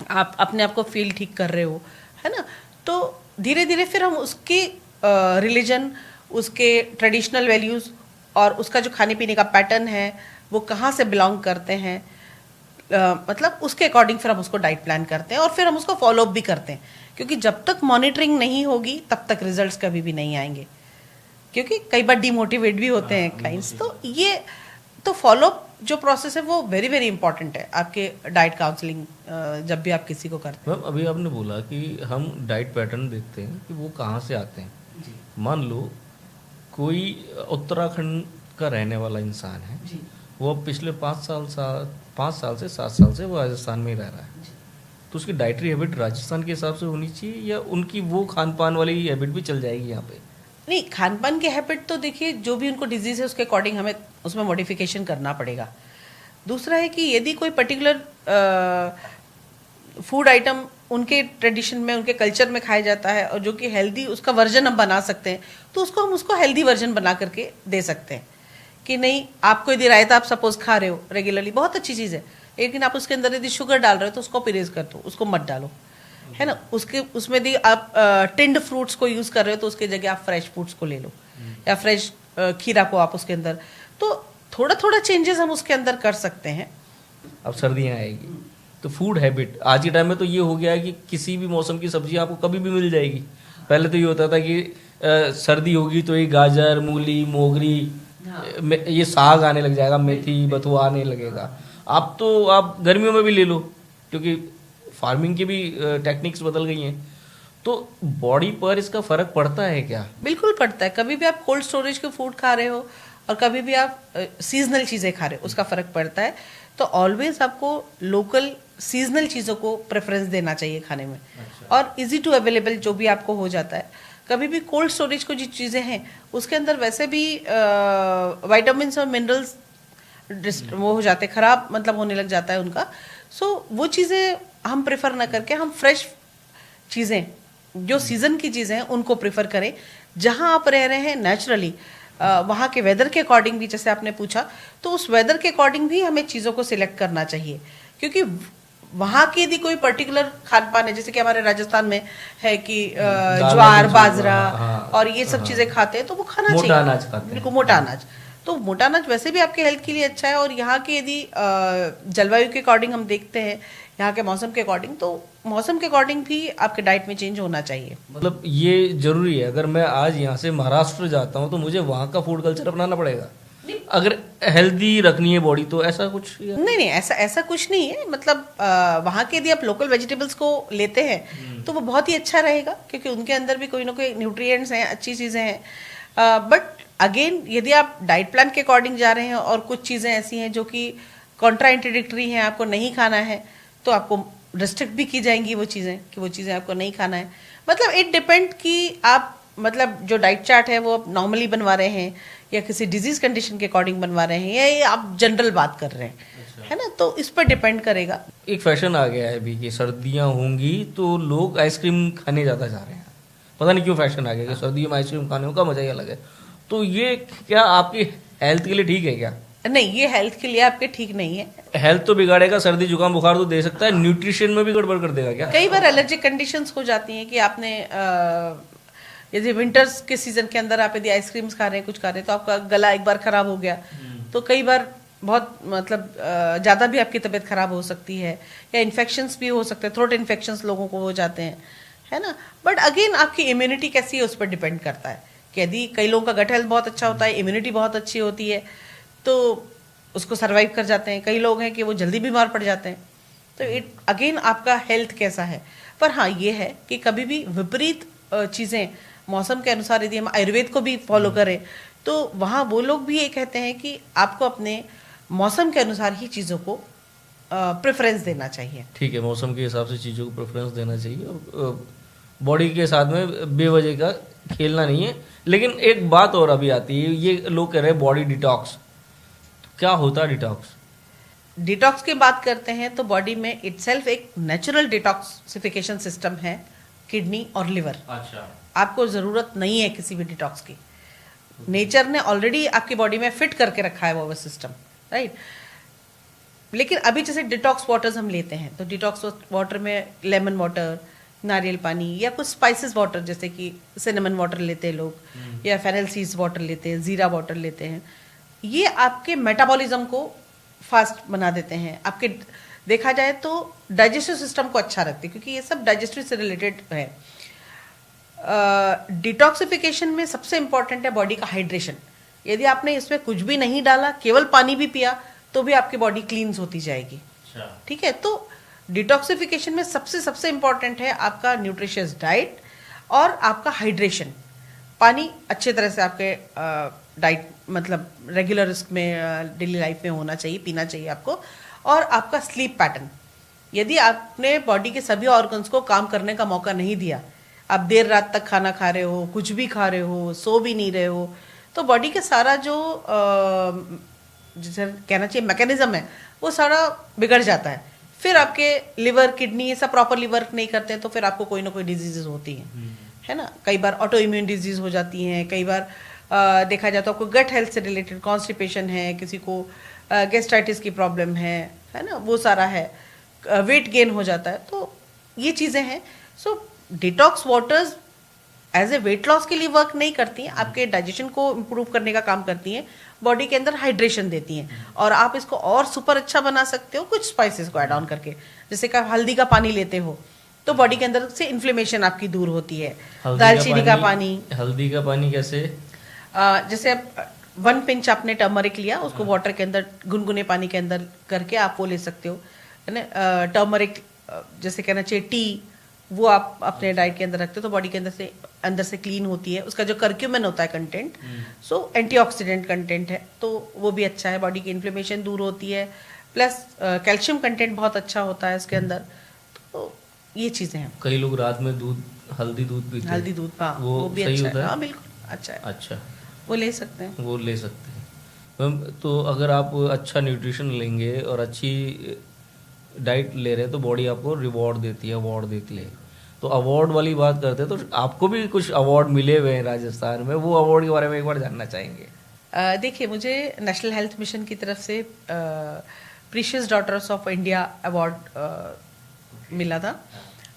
आप अपने आप को फील ठीक कर रहे हो, है ना। तो धीरे धीरे फिर हम उसकी रिलीजन, उसके ट्रेडिशनल वैल्यूज़ और उसका जो खाने पीने का पैटर्न है वो कहाँ से बिलोंग करते हैं, मतलब उसके अकॉर्डिंग फिर हम उसको डाइट प्लान करते हैं और फिर हम उसको फॉलो अप भी करते हैं, क्योंकि जब तक मॉनिटरिंग नहीं होगी तब तक रिजल्ट्स कभी भी नहीं आएंगे, क्योंकि कई बार डिमोटिवेट भी होते हैं क्लाइंट्स। तो ये तो फॉलो अप जो प्रोसेस है वो वेरी वेरी इंपॉर्टेंट है आपके डाइट काउंसलिंग जब भी आप किसी को करते हैं। मैम अभी आपने बोला कि हम डाइट पैटर्न देखते हैं कि वो कहाँ से आते हैं। मान लो कोई उत्तराखंड का रहने वाला इंसान है, वो अब पिछले 5 साल से 7 साल से वो राजस्थान में ही रह रहा है, तो उसकी डाइटरी हैबिट राजस्थान के हिसाब से होनी चाहिए या उनकी वो खान पान वाली हैबिट भी चल जाएगी यहाँ पे? नहीं, खान पान की हैबिट तो देखिए जो भी उनको डिजीज है उसके अकॉर्डिंग हमें उसमें मॉडिफिकेशन करना पड़ेगा। दूसरा है कि यदि कोई पर्टिकुलर फूड आइटम उनके ट्रेडिशन में, उनके कल्चर में खाया जाता है और जो कि हेल्दी उसका वर्जन हम बना सकते हैं, तो उसको हम उसको हेल्दी वर्जन बना करके दे सकते हैं कि नहीं, आपको यदि रायता आप सपोज खा रहे हो रेगुलरली, बहुत अच्छी चीज़ है, लेकिन आप उसके अंदर यदि शुगर डाल रहे हो तो उसको परहेज कर दो, उसको मत डालो, है ना। उसमें यदि आप टिंड फ्रूट्स को यूज़ कर रहे हो तो उसकी जगह आप फ्रेश फ्रूट्स को ले लो, या फ्रेश खीरा को आप उसके अंदर, तो थोड़ा थोड़ा चेंजेस हम उसके अंदर कर सकते हैं। अब सर्दियाँ आएगी तो फूड हैबिट आज के टाइम में तो ये हो गया है कि किसी भी मौसम की सब्जी आपको कभी भी मिल जाएगी। पहले तो ये होता था कि सर्दी होगी तो ये गाजर, मूली, मोगरी, ये साग आने लग जाएगा, मेथी, बथुआ आने लगेगा। अब तो आप गर्मियों में भी ले लो, क्योंकि फार्मिंग की भी टेक्निक्स बदल गई हैं। तो बॉडी पर इसका फर्क पड़ता है क्या? बिल्कुल पड़ता है। कभी भी आप कोल्ड स्टोरेज के फूड खा रहे हो और कभी भी आप सीजनल चीज़ें खा रहे हो, उसका फ़र्क पड़ता है। तो ऑलवेज आपको लोकल सीजनल चीज़ों को प्रेफरेंस देना चाहिए खाने में। अच्छा। और इजी टू अवेलेबल जो भी आपको हो जाता है। कभी भी कोल्ड स्टोरेज को जो चीज़ें हैं उसके अंदर वैसे भी विटामिन्स और मिनरल्स वो हो जाते हैं, खराब मतलब होने लग जाता है उनका। सो वो चीज़ें हम प्रेफर ना करके हम फ्रेश चीज़ें, जो सीज़न की चीज़ें हैं उनको प्रेफर करें। जहाँ आप रह रहे हैं नेचुरली वहाँ के वेदर के अकॉर्डिंग भी, जैसे आपने पूछा, तो उस वेदर के अकॉर्डिंग भी हमें चीज़ों को सिलेक्ट करना चाहिए। क्योंकि वहाँ की यदि कोई पर्टिकुलर खान पान है, जैसे कि हमारे राजस्थान में है कि ज्वार, बाजरा, और ये सब चीज़ें खाते हैं, तो वो खाना चाहिए। मोटा अनाज खाते हैं। बिल्कुल मोटा अनाज। तो मोटा अनाज वैसे भी आपके हेल्थ के लिए अच्छा है। और यहाँ के यदि जलवायु के अकॉर्डिंग हम देखते हैं, यहाँ के मौसम के अकॉर्डिंग, तो मौसम के अकॉर्डिंग भी आपके डाइट में चेंज होना चाहिए। मतलब ये जरूरी है, अगर मैं आज यहाँ से महाराष्ट्र जाता हूँ तो मुझे वहाँ का फूड कल्चर अपनाना पड़ेगा अगर हेल्दी रखनी है बॉडी, तो ऐसा कुछ नहीं, ऐसा कुछ नहीं है। मतलब वहाँ के यदि आप लोकल वेजिटेबल्स को लेते हैं तो वो बहुत ही अच्छा रहेगा, क्योंकि उनके अंदर भी कोई ना कोई न्यूट्रिएंट्स हैं, अच्छी चीज़ें हैं। बट अगेन यदि आप डाइट प्लान के अकॉर्डिंग जा रहे हैं और कुछ चीज़ें ऐसी हैं जो कि कॉन्ट्रा इंट्रोडक्टरी हैं, आपको नहीं खाना है, तो आपको रिस्ट्रिक्ट भी की जाएंगी वो चीज़ें, कि वो चीज़ें आपको नहीं खाना है। मतलब इट डिपेंड कि आप मतलब जो डाइट चार्ट है वो आप नॉर्मली बनवा रहे हैं या किसी डिजीज कंडीशन के अकॉर्डिंग बनवा रहे हैं, या ये आप जनरल बात कर रहे हैं। अच्छा। है ना, तो इस पर डिपेंड करेगा। एक फैशन आ गया है अभी कि सर्दियाँ होंगी तो लोग आइसक्रीम खाने ज़्यादा जा रहे हैं। पता नहीं क्यों फैशन आ गया कि सर्दियों में आइसक्रीम खाने का मजा ही अलग है। तो ये क्या आपकी हेल्थ के लिए ठीक है क्या? नहीं, ये हेल्थ के लिए आपके ठीक नहीं है। हेल्थ तो बिगाड़ेगा, सर्दी जुकाम बुखार तो दे सकता है, न्यूट्रिशन में भी गड़बड़ कर देगा क्या? कई बार एलर्जिक कंडीशंस हो जाती हैं कि आपने यदि विंटर्स के सीजन के अंदर आप यदि आइसक्रीम्स खा रहे हैं, कुछ खा रहे हैं, तो आपका गला एक बार खराब हो गया तो कई बार बहुत मतलब ज़्यादा भी आपकी तबीयत खराब हो सकती है, या इन्फेक्शंस भी हो सकते हैं, थ्रोट इन्फेक्शंस लोगों को हो जाते हैं, है ना। बट अगेन आपकी इम्यूनिटी कैसी है उस पर डिपेंड करता है कि यदि कई लोगों का गट हेल्थ बहुत अच्छा होता है, इम्यूनिटी बहुत अच्छी होती है, तो उसको सर्वाइव कर जाते हैं। कई लोग हैं कि वो जल्दी बीमार पड़ जाते हैं। तो इट अगेन आपका हेल्थ कैसा है। पर हाँ, ये है कि कभी भी विपरीत चीज़ें मौसम के अनुसार यदि हम आयुर्वेद को भी फॉलो करें तो वहाँ वो लोग भी ये कहते हैं कि आपको अपने मौसम के अनुसार ही चीज़ों को प्रेफरेंस देना चाहिए। ठीक है, मौसम के हिसाब से चीज़ों को प्रेफरेंस देना चाहिए और बॉडी के साथ में बेवजह का खेलना नहीं है। लेकिन एक बात और अभी आती है, ये लोग कह रहे हैं बॉडी डिटॉक्स। क्या होता है डिटॉक्स? डिटॉक्स की बात करते हैं तो बॉडी में इटसेल्फ एक नेचुरल डिटॉक्सिफिकेशन सिस्टम है, किडनी और लिवर। अच्छा। आपको ज़रूरत नहीं है किसी भी डिटॉक्स की। नेचर ने ऑलरेडी आपकी बॉडी में फिट करके रखा है वो सिस्टम, राइट। लेकिन अभी जैसे डिटॉक्स वाटर्स हम लेते हैं तो डिटॉक्स वाटर में लेमन वाटर, नारियल पानी, या कुछ स्पाइसेस वाटर जैसे कि सिनेमन वाटर लेते हैं लोग, या फेनल सीड्स वाटर लेते हैं, जीरा वाटर लेते हैं। ये आपके मेटाबॉलिज्म को फास्ट बना देते हैं, आपके देखा जाए तो डाइजेस्टिव सिस्टम को अच्छा रखते हैं, क्योंकि ये सब डाइजेस्टिव से रिलेटेड है। डिटॉक्सिफिकेशन में सबसे इंपॉर्टेंट है बॉडी का हाइड्रेशन। यदि आपने इसमें कुछ भी नहीं डाला, केवल पानी भी पिया, तो भी आपकी बॉडी क्लींस होती जाएगी। ठीक है, तो डिटॉक्सिफिकेशन में सबसे इंपॉर्टेंट है आपका न्यूट्रिशियस डाइट और आपका हाइड्रेशन। पानी अच्छे तरह से आपके डाइट मतलब रेगुलर इसमें डेली लाइफ में होना चाहिए, पीना चाहिए आपको। और आपका स्लीप पैटर्न, यदि आपने बॉडी के सभी ऑर्गन्स को काम करने का मौका नहीं दिया, आप देर रात तक खाना खा रहे हो, कुछ भी खा रहे हो, सो भी नहीं रहे हो, तो बॉडी के सारा जो जिसे कहना चाहिए मैकेनिज्म है वो सारा बिगड़ जाता है। फिर आपके लिवर किडनी ये सब प्रॉपरली वर्क नहीं करते हैं तो फिर आपको कोई ना कोई डिजीजेज होती हैं, है ना। कई बार ऑटो इम्यून डिजीज हो जाती हैं, कई बार देखा जाए तो आपको गट हेल्थ से रिलेटेड कॉन्स्टिपेशन है, किसी को गैस्ट्राइटिस की प्रॉब्लम है ना, वो सारा है, वेट गेन हो जाता है, तो ये चीज़ें हैं। So detox waters as a weight loss के लिए वर्क नहीं करती हैं, आपके डाइजेशन को इम्प्रूव करने का काम करती हैं, बॉडी के अंदर हाइड्रेशन देती हैं, और आप इसको और सुपर अच्छा बना सकते हो कुछ स्पाइसेस को ऐड ऑन करके। जैसे कि आप हल्दी का पानी लेते हो तो बॉडी के अंदर से इन्फ्लेमेशन आपकी दूर होती है। दालचीनी का पानी, हल्दी का पानी कैसे? जैसे आप 1 पिंच आपने टर्मरिक लिया, उसको वाटर के अंदर गुनगुने पानी के अंदर करके आप वो ले सकते हो, है ना। टर्मरिक जैसे कहना चाहिए टी, वो आप अपने डाइट के अंदर रखते हो तो बॉडी के अंदर से क्लीन होती है। उसका जो कर्क्यूमिन होता है कंटेंट, सो एंटीऑक्सीडेंट कंटेंट है, तो वो भी अच्छा है, बॉडी की इन्फ्लेमेशन दूर होती है, प्लस कैल्शियम कंटेंट बहुत अच्छा होता है इसके अंदर। तो ये चीज़ें हैं। कई लोग रात में हल्दी दूध पीते हैं। हल्दी दूध, हाँ, वो भी अच्छा है। हाँ बिल्कुल अच्छा है। अच्छा, वो ले सकते हैं, वो ले सकते हैं। मैम, तो अगर आप अच्छा न्यूट्रिशन लेंगे और अच्छी डाइट ले रहे हैं तो बॉडी आपको रिवॉर्ड देती है, अवार्ड देती है। तो अवार्ड वाली बात करते हैं तो आपको भी कुछ अवार्ड मिले हुए हैं राजस्थान में, वो अवार्ड के बारे में एक बार जानना चाहेंगे। देखिए, मुझे नेशनल हेल्थ मिशन की तरफ से precious daughters of India award मिला था,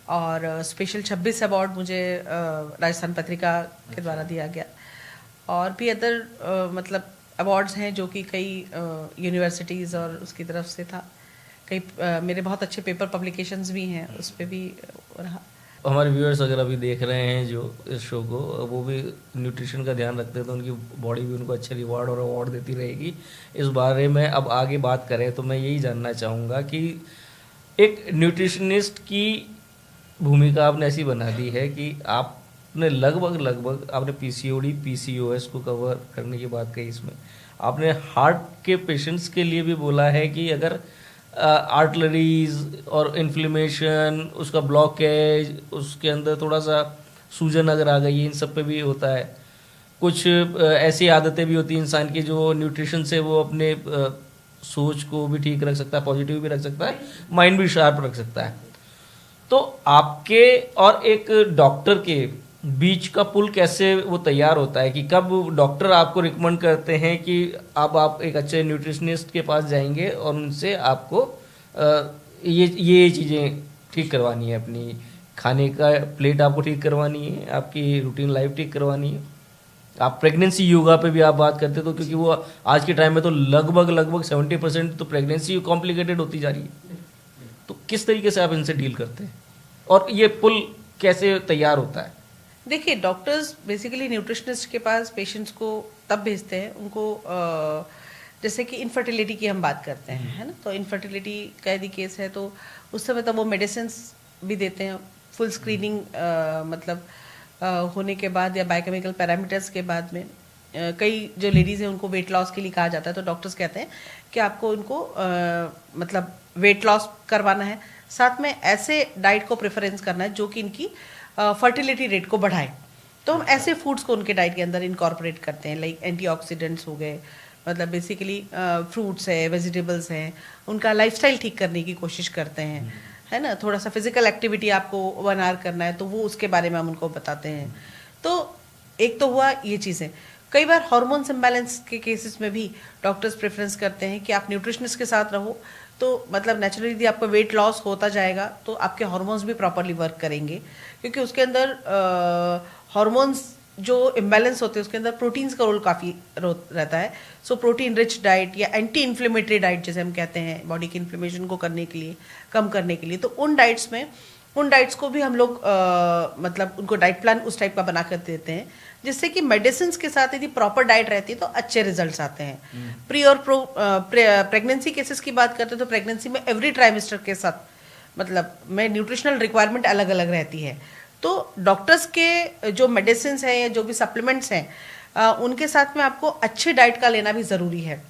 और स्पेशल 26 अवार्ड मुझे राजस्थान पत्रिका के द्वारा दिया गया, और भी अदर मतलब अवार्ड्स हैं जो कि कई यूनिवर्सिटीज़ और उसकी तरफ से था। कई मेरे बहुत अच्छे पेपर पब्लिकेशंस भी हैं, उस पर भी रहा। हमारे व्यूअर्स अगर अभी देख रहे हैं जो इस शो को, वो भी न्यूट्रिशन का ध्यान रखते हैं तो उनकी बॉडी भी उनको अच्छे रिवार्ड और अवार्ड देती रहेगी। इस बारे में अब आगे बात करें तो मैं यही जानना चाहूँगा कि एक न्यूट्रिशनिस्ट की भूमिका आपने ऐसी बना दी है कि आपने लगभग आपने पीसीओडी पीसीओएस को कवर करने की बात कही। इसमें आपने हार्ट के पेशेंट्स के लिए भी बोला है कि अगर आर्टलरीज और इन्फ्लेमेशन, उसका ब्लॉकेज, उसके अंदर थोड़ा सा सूजन अगर आ गई है, इन सब पे भी होता है। कुछ ऐसी आदतें भी होती हैं इंसान की जो न्यूट्रिशन से वो अपने सोच को भी ठीक रख सकता है, पॉजिटिव भी रख सकता है, माइंड भी शार्प रख सकता है। तो आपके और एक डॉक्टर के बीच का पुल कैसे वो तैयार होता है कि कब डॉक्टर आपको रिकमेंड करते हैं कि अब आप एक अच्छे न्यूट्रिशनिस्ट के पास जाएंगे और उनसे आपको ये चीज़ें ठीक करवानी है, अपनी खाने का प्लेट आपको ठीक करवानी है, आपकी रूटीन लाइफ ठीक करवानी है। आप प्रेगनेंसी योगा पे भी आप बात करते तो, क्योंकि वो आज के टाइम में तो लगभग 70% तो प्रेगनेंसी कॉम्प्लिकेटेड होती जा रही है। तो किस तरीके से आप इनसे डील करते हैं और ये पुल कैसे तैयार होता है? देखिए, डॉक्टर्स बेसिकली न्यूट्रिशनिस्ट के पास पेशेंट्स को तब भेजते हैं, उनको जैसे कि इनफर्टिलिटी की हम बात करते हैं, है ना, तो इनफर्टिलिटी का यदि केस है तो उस समय तब वो मेडिसिन भी देते हैं, फुल स्क्रीनिंग मतलब होने के बाद या बायोकेमिकल पैरामीटर्स के बाद में कई जो लेडीज़ हैं उनको वेट लॉस के लिए कहा जाता है, तो डॉक्टर्स कहते हैं कि आपको उनको मतलब वेट लॉस करवाना है, साथ में ऐसे डाइट को प्रेफरेंस करना है जो कि इनकी फर्टिलिटी रेट को बढ़ाए। तो हम ऐसे फूड्स को उनके डाइट के अंदर इनकॉर्पोरेट करते हैं, लाइक एंटीऑक्सीडेंट्स हो गए, मतलब बेसिकली फ्रूट्स है, वेजिटेबल्स हैं, उनका लाइफस्टाइल ठीक करने की कोशिश करते हैं, है ना। थोड़ा सा फिजिकल एक्टिविटी आपको 1 आवर करना है तो वो उसके बारे में हम उनको बताते हैं। तो एक तो हुआ ये चीज़ें। कई बार हार्मोन्स इम्बैलेंस के केसेस में भी डॉक्टर्स प्रेफरेंस करते हैं कि आप न्यूट्रिशनिस्ट के साथ रहो, तो मतलब नेचुरली यदि आपका वेट लॉस होता जाएगा तो आपके हार्मोन्स भी प्रॉपरली वर्क करेंगे, क्योंकि उसके अंदर हार्मोन्स जो इम्बैलेंस होते हैं उसके अंदर प्रोटीन्स का रोल काफ़ी रहता है। सो प्रोटीन रिच डाइट या एंटी इन्फ्लेमेटरी डाइट जैसे हम कहते हैं, बॉडी की इन्फ्लेमेशन को करने के लिए, कम करने के लिए, तो उन डाइट्स को भी हम लोग मतलब उनको डाइट प्लान उस टाइप का बना कर देते हैं, जिससे कि मेडिसिन के साथ यदि प्रॉपर डाइट रहती है तो अच्छे रिजल्ट्स आते हैं। प्री और प्रेगनेंसी केसेस की बात करते हैं तो प्रेगनेंसी में एवरी ट्राइमेस्टर के साथ मतलब में न्यूट्रिशनल रिक्वायरमेंट अलग अलग रहती है। तो डॉक्टर्स के जो मेडिसिन हैं या जो भी सप्लीमेंट्स हैं उनके साथ में आपको अच्छे डाइट का लेना भी ज़रूरी है।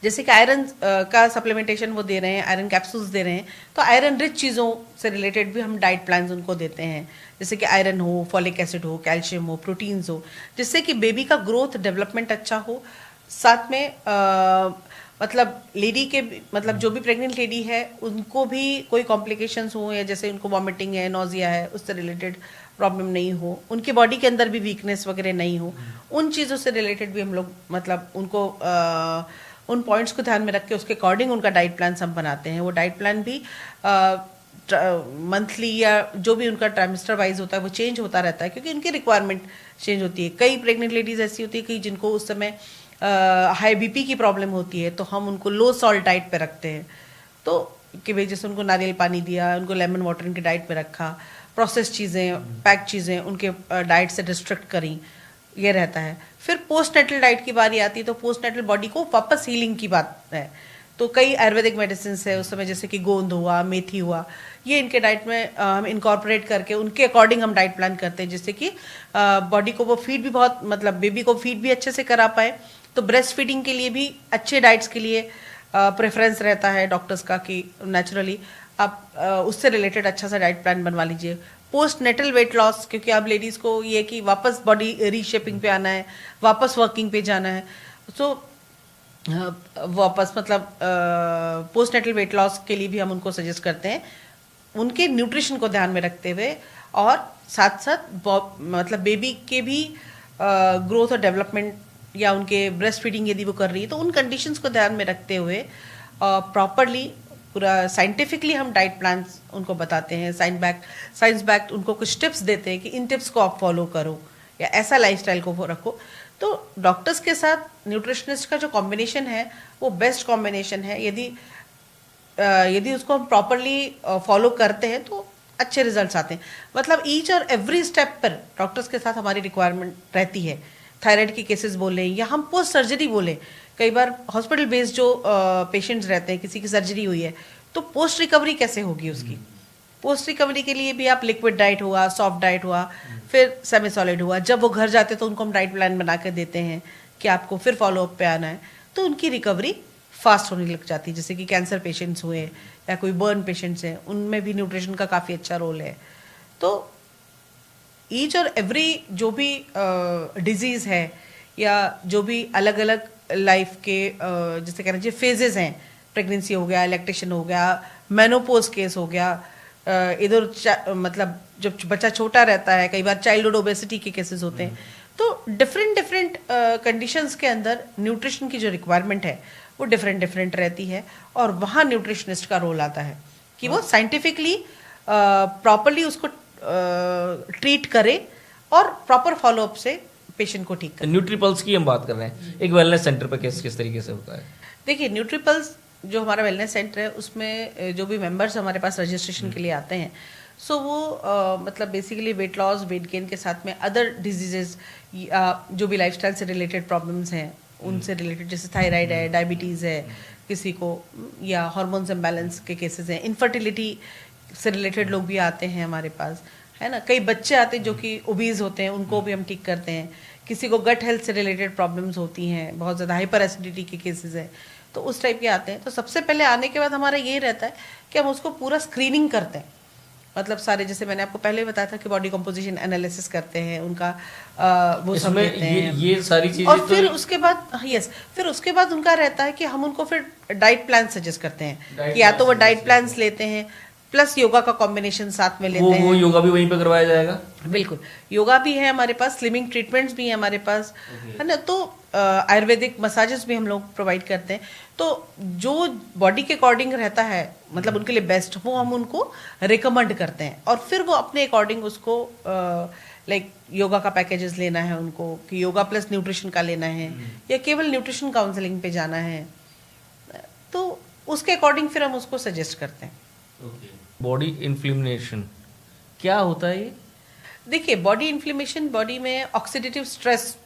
जैसे कि आयरन का सप्लीमेंटेशन वो दे रहे हैं, आयरन कैप्सूल्स दे रहे हैं, तो आयरन रिच चीज़ों से रिलेटेड भी हम डाइट प्लान्स उनको देते हैं, जैसे कि आयरन हो, फॉलिक एसिड हो, कैल्शियम हो, प्रोटीन्स हो, जिससे कि बेबी का ग्रोथ डेवलपमेंट अच्छा हो। साथ में मतलब लेडी के मतलब जो भी प्रेग्नेंट लेडी है उनको भी कोई कॉम्प्लिकेशंस हो, या जैसे उनको वॉमिटिंग है, नोजिया है, उससे रिलेटेड प्रॉब्लम नहीं हो, उनके बॉडी के अंदर भी वीकनेस वगैरह नहीं हो, उन चीज़ों से रिलेटेड भी हम लोग मतलब उनको उन पॉइंट्स को ध्यान में रख के उसके अकॉर्डिंग उनका डाइट प्लान हम बनाते हैं। वो डाइट प्लान भी मंथली या जो भी उनका ट्राइमेस्टर वाइज होता है वो चेंज होता रहता है, क्योंकि उनकी रिक्वायरमेंट चेंज होती है। कई प्रेग्नेंट लेडीज ऐसी होती है कि जिनको उस समय हाई बीपी की प्रॉब्लम होती है, तो हम उनको लो सॉल्ट डाइट पे रखते हैं। तो कि भाई जैसे उनको नारियल पानी दिया, उनको लेमन वाटर उनकी डाइट पे रखा, प्रोसेस चीज़ें, पैक चीज़ें उनके डाइट से डिस्ट्रैक्ट करी, ये रहता है। फिर पोस्ट नेटल डाइट की बारी आती है, तो पोस्ट नेटल बॉडी को वापस हीलिंग की बात है। तो कई आयुर्वेदिक मेडिसिन है उस समय, जैसे कि गोंद हुआ, मेथी हुआ, ये इनके डाइट में हम इनकॉर्पोरेट करके उनके अकॉर्डिंग हम डाइट प्लान करते हैं, जिससे कि बॉडी को वो फीड भी बहुत मतलब बेबी को फीड भी अच्छे से करा पाए। तो ब्रेस्ट फीडिंग के लिए भी अच्छे डाइट्स के लिए प्रेफरेंस रहता है डॉक्टर्स का कि नेचुरली आप उससे रिलेटेड अच्छा सा डाइट प्लान बनवा लीजिए। पोस्ट नेटल वेट लॉस, क्योंकि अब लेडीज को ये कि वापस बॉडी रीशेपिंग पे आना है, वापस वर्किंग पे जाना है, तो वापस मतलब पोस्ट नेटल वेट लॉस के लिए भी हम उनको सजेस्ट करते हैं, उनके न्यूट्रिशन को ध्यान में रखते हुए, और साथ साथ मतलब बेबी के भी ग्रोथ और डेवलपमेंट या उनके ब्रेस्ट फीडिंग यदि वो कर रही है तो उन कंडीशंस को ध्यान में रखते हुए प्रॉपरली पूरा साइंटिफिकली हम डाइट प्लान उनको बताते हैं, साइंस बैक्ड उनको कुछ टिप्स देते हैं कि इन टिप्स को आप फॉलो करो या ऐसा लाइफस्टाइल को रखो। तो डॉक्टर्स के साथ न्यूट्रिशनिस्ट का जो कॉम्बिनेशन है वो बेस्ट कॉम्बिनेशन है। यदि उसको हम प्रॉपरली फॉलो करते हैं तो अच्छे रिजल्ट्स आते हैं। मतलब ईच और एवरी स्टेप पर डॉक्टर्स के साथ हमारी रिक्वायरमेंट रहती है। थायराइड के केसेस बोलें या हम पोस्ट सर्जरी बोलें, कई बार हॉस्पिटल बेस्ड जो पेशेंट्स रहते हैं, किसी की सर्जरी हुई है तो पोस्ट रिकवरी कैसे होगी उसकी, पोस्ट रिकवरी के लिए भी आप लिक्विड डाइट हुआ, सॉफ्ट डाइट हुआ, फिर सेमी सॉलिड हुआ, जब वो घर जाते तो उनको हम डाइट प्लान बना कर देते हैं कि आपको फिर फॉलोअप पे आना है, तो उनकी रिकवरी फास्ट होने लग जाती है। जैसे कि कैंसर पेशेंट्स हुए या कोई बर्न पेशेंट्स हैं, उनमें भी न्यूट्रिशन का काफ़ी अच्छा रोल है। तो ईच और एवरी जो भी डिजीज़ है या जो भी अलग अलग लाइफ के जैसे कह लीजिए फेजेस हैं, प्रेगनेंसी हो गया, लैक्टेशन हो गया, मेनोपोज केस हो गया, इधर मतलब जब बच्चा छोटा रहता है, कई बार चाइल्डहुड ओबेसिटी के केसेस होते हैं। तो डिफरेंट कंडीशंस के अंदर न्यूट्रिशन की जो रिक्वायरमेंट है वो डिफरेंट रहती है, और वहाँ न्यूट्रिशनिस्ट का रोल आता है कि वो साइंटिफिकली प्रॉपरली उसको ट्रीट करे और प्रॉपर फॉलोअप से पेशेंट को ठीक करे। न्यूट्रीपल्स की हम बात कर रहे हैं, एक वेलनेस सेंटर पे किस तरीके से होता है? देखिए, न्यूट्रीपल्स जो हमारा वेलनेस सेंटर है उसमें जो भी मेंबर्स हमारे पास रजिस्ट्रेशन के लिए आते हैं, सो वो मतलब basically weight loss, weight gain के साथ में अदर डिजीजेस जो भी लाइफस्टाइल से रिलेटेड प्रॉब्लम्स हैं उनसे रिलेटेड, जैसे थायराइड है, डायबिटीज़ है किसी को, या हार्मोन्स इम्बैलेंस के केसेस हैं, इनफर्टिलिटी से रिलेटेड लोग भी आते हैं हमारे पास, है ना। कई बच्चे आते हैं जो कि ओबीज होते हैं, उनको भी हम ठीक करते हैं। किसी को गट हेल्थ से रिलेटेड प्रॉब्लम्स होती हैं, बहुत ज़्यादा हाइपर एसिडिटी के केसेस हैं, तो उस टाइप के आते हैं। तो सबसे पहले आने के बाद हमारा ये रहता है कि हम उसको पूरा स्क्रीनिंग करते हैं, मतलब सारे, जैसे मैंने आपको पहले बताया था कि बॉडी कंपोजिशन एनालिसिस करते हैं उनका, वो सब लेते हैं, ये सारी चीजें, और फिर उसके बाद फिर उसके बाद उनका रहता है कि हम उनको फिर डाइट प्लान सजेस्ट करते हैं कि या तो वो डाइट प्लान लेते हैं प्लस योगा का कॉम्बिनेशन साथ में लेते हैं। वो योगा भी वहीं पे करवाया जाएगा? बिल्कुल, योगा भी है हमारे पास, स्लिमिंग ट्रीटमेंट्स भी है हमारे पास, है ना। तो आयुर्वेदिक मसाजेस भी हम लोग प्रोवाइड करते हैं। तो जो बॉडी के अकॉर्डिंग रहता है, मतलब उनके लिए बेस्ट, वो हम उनको रिकमेंड करते हैं, और फिर वो अपने अकॉर्डिंग उसको लाइक योगा का पैकेजेस लेना है उनको, कि योगा प्लस न्यूट्रिशन का लेना है या केवल न्यूट्रिशन काउंसलिंग पे जाना है, तो उसके अकॉर्डिंग फिर हम उसको सजेस्ट करते हैं। बॉडी इन्फ्लेमेशन क्या होता है ये? देखिए, बॉडी इन्फ्लेमेशन, बॉडी में ऑक्सीडेटिव स्ट्रेस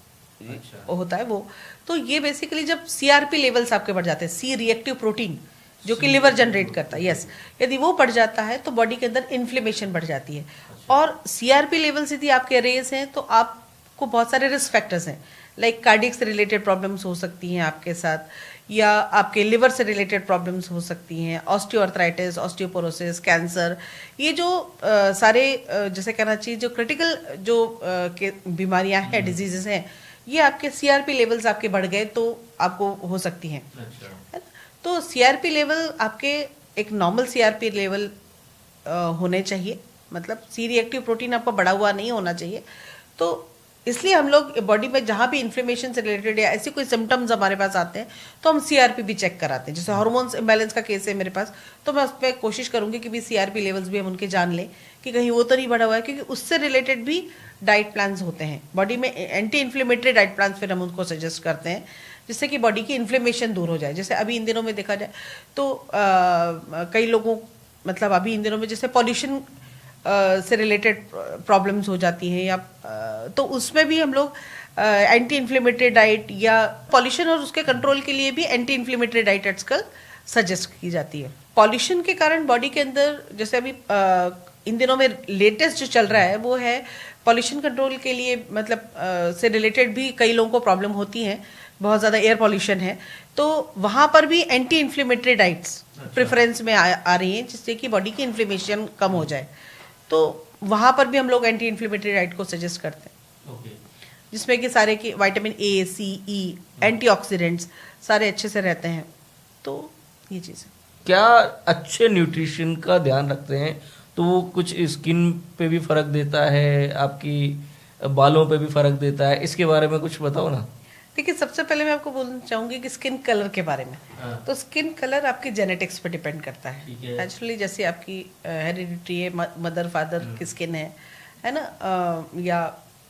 होता है वो, तो ये बेसिकली जब सीआरपी लेवल्स आपके बढ़ जाते हैं, सी रिएक्टिव प्रोटीन जो कि लिवर जनरेट करता है, यस, यदि वो बढ़ जाता है तो बॉडी के अंदर इन्फ्लेमेशन बढ़ जाती है। और सीआरपी लेवल्स यदि आपके रेज हैं तो आपको बहुत सारे रिस्क फैक्टर्स हैं, लाइक कार्डियक से रिलेटेड प्रॉब्लम्स हो सकती हैं आपके साथ, या आपके लिवर से रिलेटेड प्रॉब्लम्स हो सकती हैं, ऑस्टियोआर्थराइटिस, ऑस्टियोपोरोसिस, कैंसर, ये जो सारे जैसे कहना चाहिए जो क्रिटिकल जो बीमारियां हैं, डिजीजेस हैं, ये आपके सीआरपी लेवल्स आपके बढ़ गए तो आपको हो सकती हैं। अच्छा। तो सीआरपी लेवल आपके एक नॉर्मल सीआरपी लेवल होने चाहिए, मतलब सी रिएक्टिव प्रोटीन आपका बढ़ा हुआ नहीं होना चाहिए। तो इसलिए हम लोग बॉडी में जहाँ भी इन्फ्लेमेशन से रिलेटेड या ऐसे कोई सिम्टम्स हमारे पास आते हैं तो हम सीआरपी भी चेक कराते हैं। जैसे हार्मोन्स इम्बैलेंस का केस है मेरे पास, तो मैं उस पर कोशिश करूंगी कि भी सीआरपी लेवल्स भी हम उनके जान लें कि कहीं वो तो नहीं बढ़ा हुआ है, क्योंकि उससे रिलेटेड भी डाइट प्लान्स होते हैं बॉडी में, एंटी इन्फ्लेमेटरी डाइट प्लान्स फिर हम उनको सजेस्ट करते हैं जिससे कि बॉडी की इन्फ्लेमेशन दूर हो जाए। जैसे अभी इन दिनों में देखा जाए तो कई लोगों, मतलब अभी इन दिनों में जैसे पॉल्यूशन से रिलेटेड प्रॉब्लम्स हो जाती हैं या तो उसमें भी हम लोग एंटी इन्फ्लेमेटरी डाइट या पॉल्यूशन और उसके कंट्रोल के लिए भी एंटी इन्फ्लेमेटरी डाइट आजकल सजेस्ट की जाती है। पॉल्यूशन के कारण बॉडी के अंदर जैसे अभी इन दिनों में लेटेस्ट जो चल रहा है वो है पॉल्यूशन कंट्रोल के लिए, मतलब से रिलेटेड भी कई लोगों को प्रॉब्लम होती है, बहुत ज़्यादा एयर पॉल्यूशन है, तो वहाँ पर भी एंटी इन्फ्लेमेटरी डाइट्स प्रेफरेंस में आ रही हैं जिससे कि बॉडी की इन्फ्लेमेशन कम हो जाए। तो वहाँ पर भी हम लोग एंटी इन्फ्लेमेटरी डाइट को सजेस्ट करते हैं, जिसमें कि सारे की vitamin A, C, E, antioxidants सारे अच्छे से रहते हैं। तो ये चीज़ क्या अच्छे न्यूट्रिशन का ध्यान रखते हैं तो वो कुछ स्किन पे भी फर्क देता है, आपकी बालों पे भी फर्क देता है, इसके बारे में कुछ बताओ ना। देखिए, सबसे पहले मैं आपको बोलना चाहूँगी कि स्किन कलर के बारे में। तो स्किन कलर आपकी जेनेटिक्स पे डिपेंड करता है। नेचुरली जैसे आपकी हेरिडिटी है, मदर फादर की स्किन है ना, या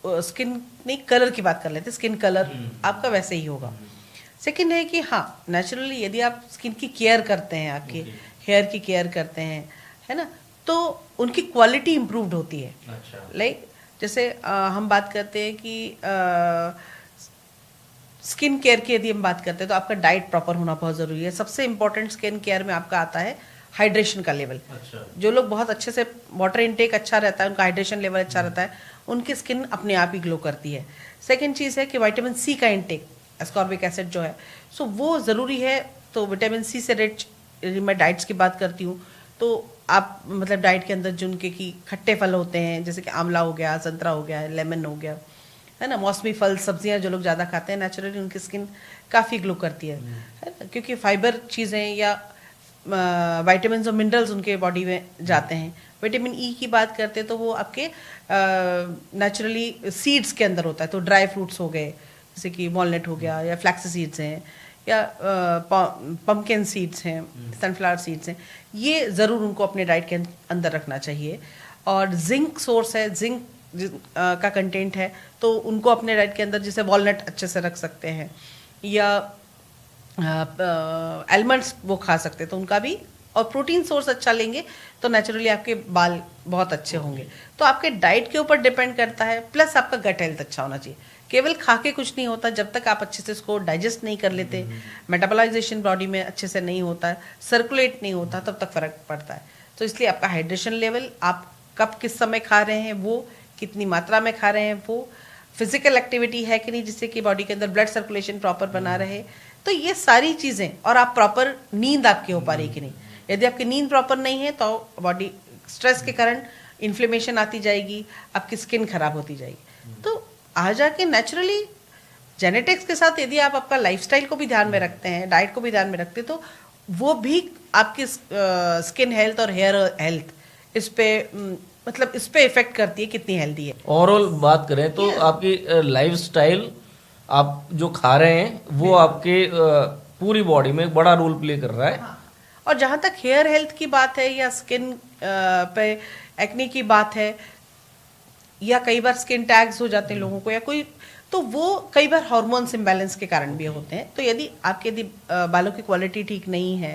स्किन नहीं, कलर की बात कर लेते हैं, स्किन कलर आपका वैसे ही होगा। सेकंड है कि हाँ, नेचुरली यदि आप स्किन की केयर करते हैं, आपकी हेयर की केयर करते हैं, है ना, तो उनकी क्वालिटी इम्प्रूव्ड होती है। लाइक जैसे हम बात करते हैं कि स्किन केयर की यदि हम बात करते हैं तो आपका डाइट प्रॉपर होना बहुत ज़रूरी है। सबसे इंपॉर्टेंट स्किन केयर में आपका आता है हाइड्रेशन का लेवल। अच्छा। जो लोग बहुत अच्छे से वाटर इनटेक अच्छा रहता है, उनका हाइड्रेशन लेवल अच्छा रहता है, उनकी स्किन अपने आप ही ग्लो करती है। सेकेंड चीज़ है कि विटामिन सी का इनटेक, एस्कॉर्बिक एसिड जो है, सो वो ज़रूरी है। तो विटामिन सी से रिच मैं डाइट्स की बात करती हूँ तो आप मतलब डाइट के अंदर जिनके कि खट्टे फल होते हैं, जैसे कि आंवला हो गया, संतरा हो गया, लेमन हो गया, है ना, मौसमी फल सब्जियां जो लोग ज़्यादा खाते हैं, नेचुरली उनकी स्किन काफ़ी ग्लो करती है ना, क्योंकि फाइबर चीज़ें या विटामिन और मिनरल्स उनके बॉडी में जाते हैं। विटामिन ई की बात करते हैं तो वो आपके नेचुरली सीड्स के अंदर होता है। तो ड्राई फ्रूट्स हो गए, जैसे कि वॉलनट हो गया, या फ्लैक्स सीड्स हैं, या पम्पकिन सीड्स हैं, सनफ्लावर सीड्स हैं, ये ज़रूर उनको अपने डाइट के अंदर रखना चाहिए। और जिंक सोर्स है, जिंक का कंटेंट है, तो उनको अपने डाइट के अंदर, जैसे वॉलनट अच्छे से रख सकते हैं, या आलमंड्स वो खा सकते हैं, तो उनका भी। और प्रोटीन सोर्स अच्छा लेंगे तो नेचुरली आपके बाल बहुत अच्छे होंगे। तो आपके डाइट के ऊपर डिपेंड करता है, प्लस आपका गट हेल्थ अच्छा होना चाहिए। केवल खा के कुछ नहीं होता, जब तक आप अच्छे से इसको डाइजेस्ट नहीं कर लेते, मेटाबोलाइजेशन बॉडी में अच्छे से नहीं होता है, सर्कुलेट नहीं होता, तब तक फर्क पड़ता है। तो इसलिए आपका हाइड्रेशन लेवल, आप कब किस समय खा रहे हैं, वो कितनी मात्रा में खा रहे हैं, वो फिजिकल एक्टिविटी है कि नहीं जिससे कि बॉडी के अंदर ब्लड सर्कुलेशन प्रॉपर बना रहे, तो ये सारी चीज़ें, और आप प्रॉपर नींद आपकी हो पा रही कि नहीं। यदि आपकी नींद प्रॉपर नहीं है तो बॉडी स्ट्रेस के कारण इन्फ्लेमेशन आती जाएगी, आपकी स्किन खराब होती जाएगी। तो आ जाके नेचुरली जेनेटिक्स के साथ यदि आप आपका लाइफस्टाइल को भी ध्यान में रखते हैं, डाइट को भी ध्यान में रखते हैं, तो वो भी आपकी स्किन हेल्थ और हेयर हेल्थ इस पे मतलब इस पे इफेक्ट करती है कितनी हेल्दी है। ओवरऑल बात करें तो आपकी लाइफस्टाइल, आप जो खा रहे हैं वो आपके पूरी बॉडी में एक बड़ा रोल प्ले कर रहा है। हाँ। और जहाँ तक हेयर हेल्थ की बात है या स्किन पे एक्ने की बात है, या कई बार स्किन टैग्स हो जाते हैं लोगों को, या कोई, तो वो कई बार हार्मोन्स इम्बैलेंस के कारण भी होते हैं। तो यदि आपके बालों की क्वालिटी ठीक नहीं है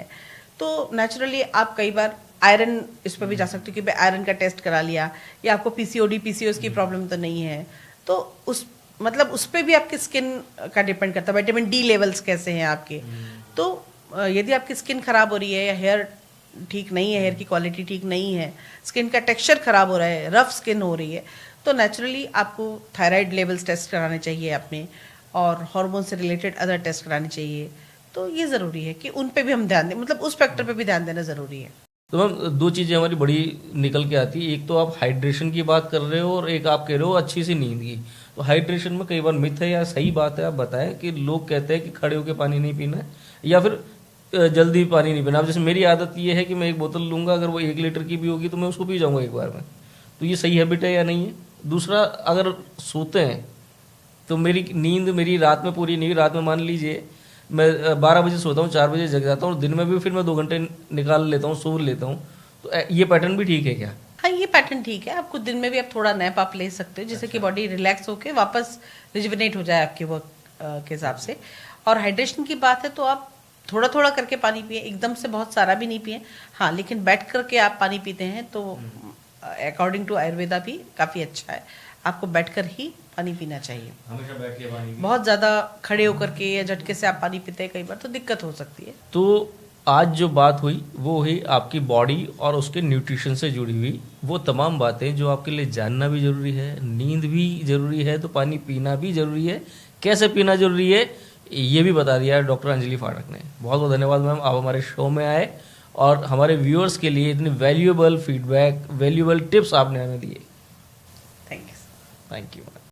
तो नेचुरली आप कई बार आयरन इस पर भी जा सकते हो कि भाई आयरन का टेस्ट करा लिया, या आपको पीसीओडी पीसीओएस की प्रॉब्लम तो नहीं है, तो उस मतलब उस पर भी आपकी स्किन का डिपेंड करता है। विटामिन डी लेवल्स कैसे हैं आपके। तो यदि आपकी स्किन खराब हो रही है, या हेयर ठीक नहीं है, हेयर की क्वालिटी ठीक नहीं है, स्किन का टेक्सचर खराब हो रहा है, रफ स्किन हो रही है, तो नेचुरली आपको थायराइड लेवल्स टेस्ट कराने चाहिए अपने, और हार्मोन से रिलेटेड अदर टेस्ट कराने चाहिए। तो ये ज़रूरी है कि उन पे भी हम ध्यान दें, मतलब उस फैक्टर पे भी ध्यान देना ज़रूरी है। तो मैम, दो चीज़ें हमारी बड़ी निकल के आती है, एक तो आप हाइड्रेशन की बात कर रहे हो और एक आप कह रहे हो अच्छी सी नींद की। तो हाइड्रेशन में कई बार मिथ है या सही बात है, आप बताएं कि लोग कहते हैं कि खड़े होकर पानी नहीं पीना है या फिर जल्दी पानी नहीं पीना। अब जैसे मेरी आदत ये है कि मैं एक बोतल लूँगा, अगर वो 1 लीटर की भी होगी तो मैं उसको पी जाऊँगा एक बार में। तो ये सही हैबिट है या नहीं है? दूसरा, अगर सोते हैं तो मेरी नींद मेरी रात में पूरी नहीं, रात में मान लीजिए मैं 12 बजे सोता हूँ, 4 बजे जग जाता हूँ और दिन में भी फिर मैं 2 घंटे निकाल लेता हूँ, सो लेता हूँ, तो ये पैटर्न भी ठीक है क्या? हाँ, ये पैटर्न ठीक है। आपको दिन में भी आप थोड़ा नैप आप ले सकते हो, जिससे कि बॉडी रिलैक्स होके वापस रिजुविनेट हो जाए आपके वर्क के हिसाब से। और हाइड्रेशन की बात है तो आप थोड़ा थोड़ा करके पानी पिए, एकदम से बहुत सारा भी नहीं पिए। हाँ, लेकिन बैठ करके आप पानी पीते हैं तो अकॉर्डिंग टू आयुर्वेदा भी काफ़ी अच्छा है, आपको बैठकर ही पानी पीना चाहिए। हमेशा बैठ के पानी, बहुत ज़्यादा खड़े होकर के या झटके से आप पानी पीते हैं कई बार तो दिक्कत हो सकती है। तो आज जो बात हुई वो हुई आपकी बॉडी और उसके न्यूट्रिशन से जुड़ी हुई वो तमाम बातें जो आपके लिए जानना भी ज़रूरी है, नींद भी ज़रूरी है, तो पानी पीना भी ज़रूरी है, कैसे पीना ज़रूरी है ये भी बता दिया है डॉक्टर अंजलि फाटक ने। बहुत बहुत धन्यवाद मैम, आप हमारे शो में आए और हमारे व्यूअर्स के लिए इतनी वैल्यूएबल फीडबैक, वैल्यूएबल टिप्स आपने हमें दिए। Thank you. Thank you.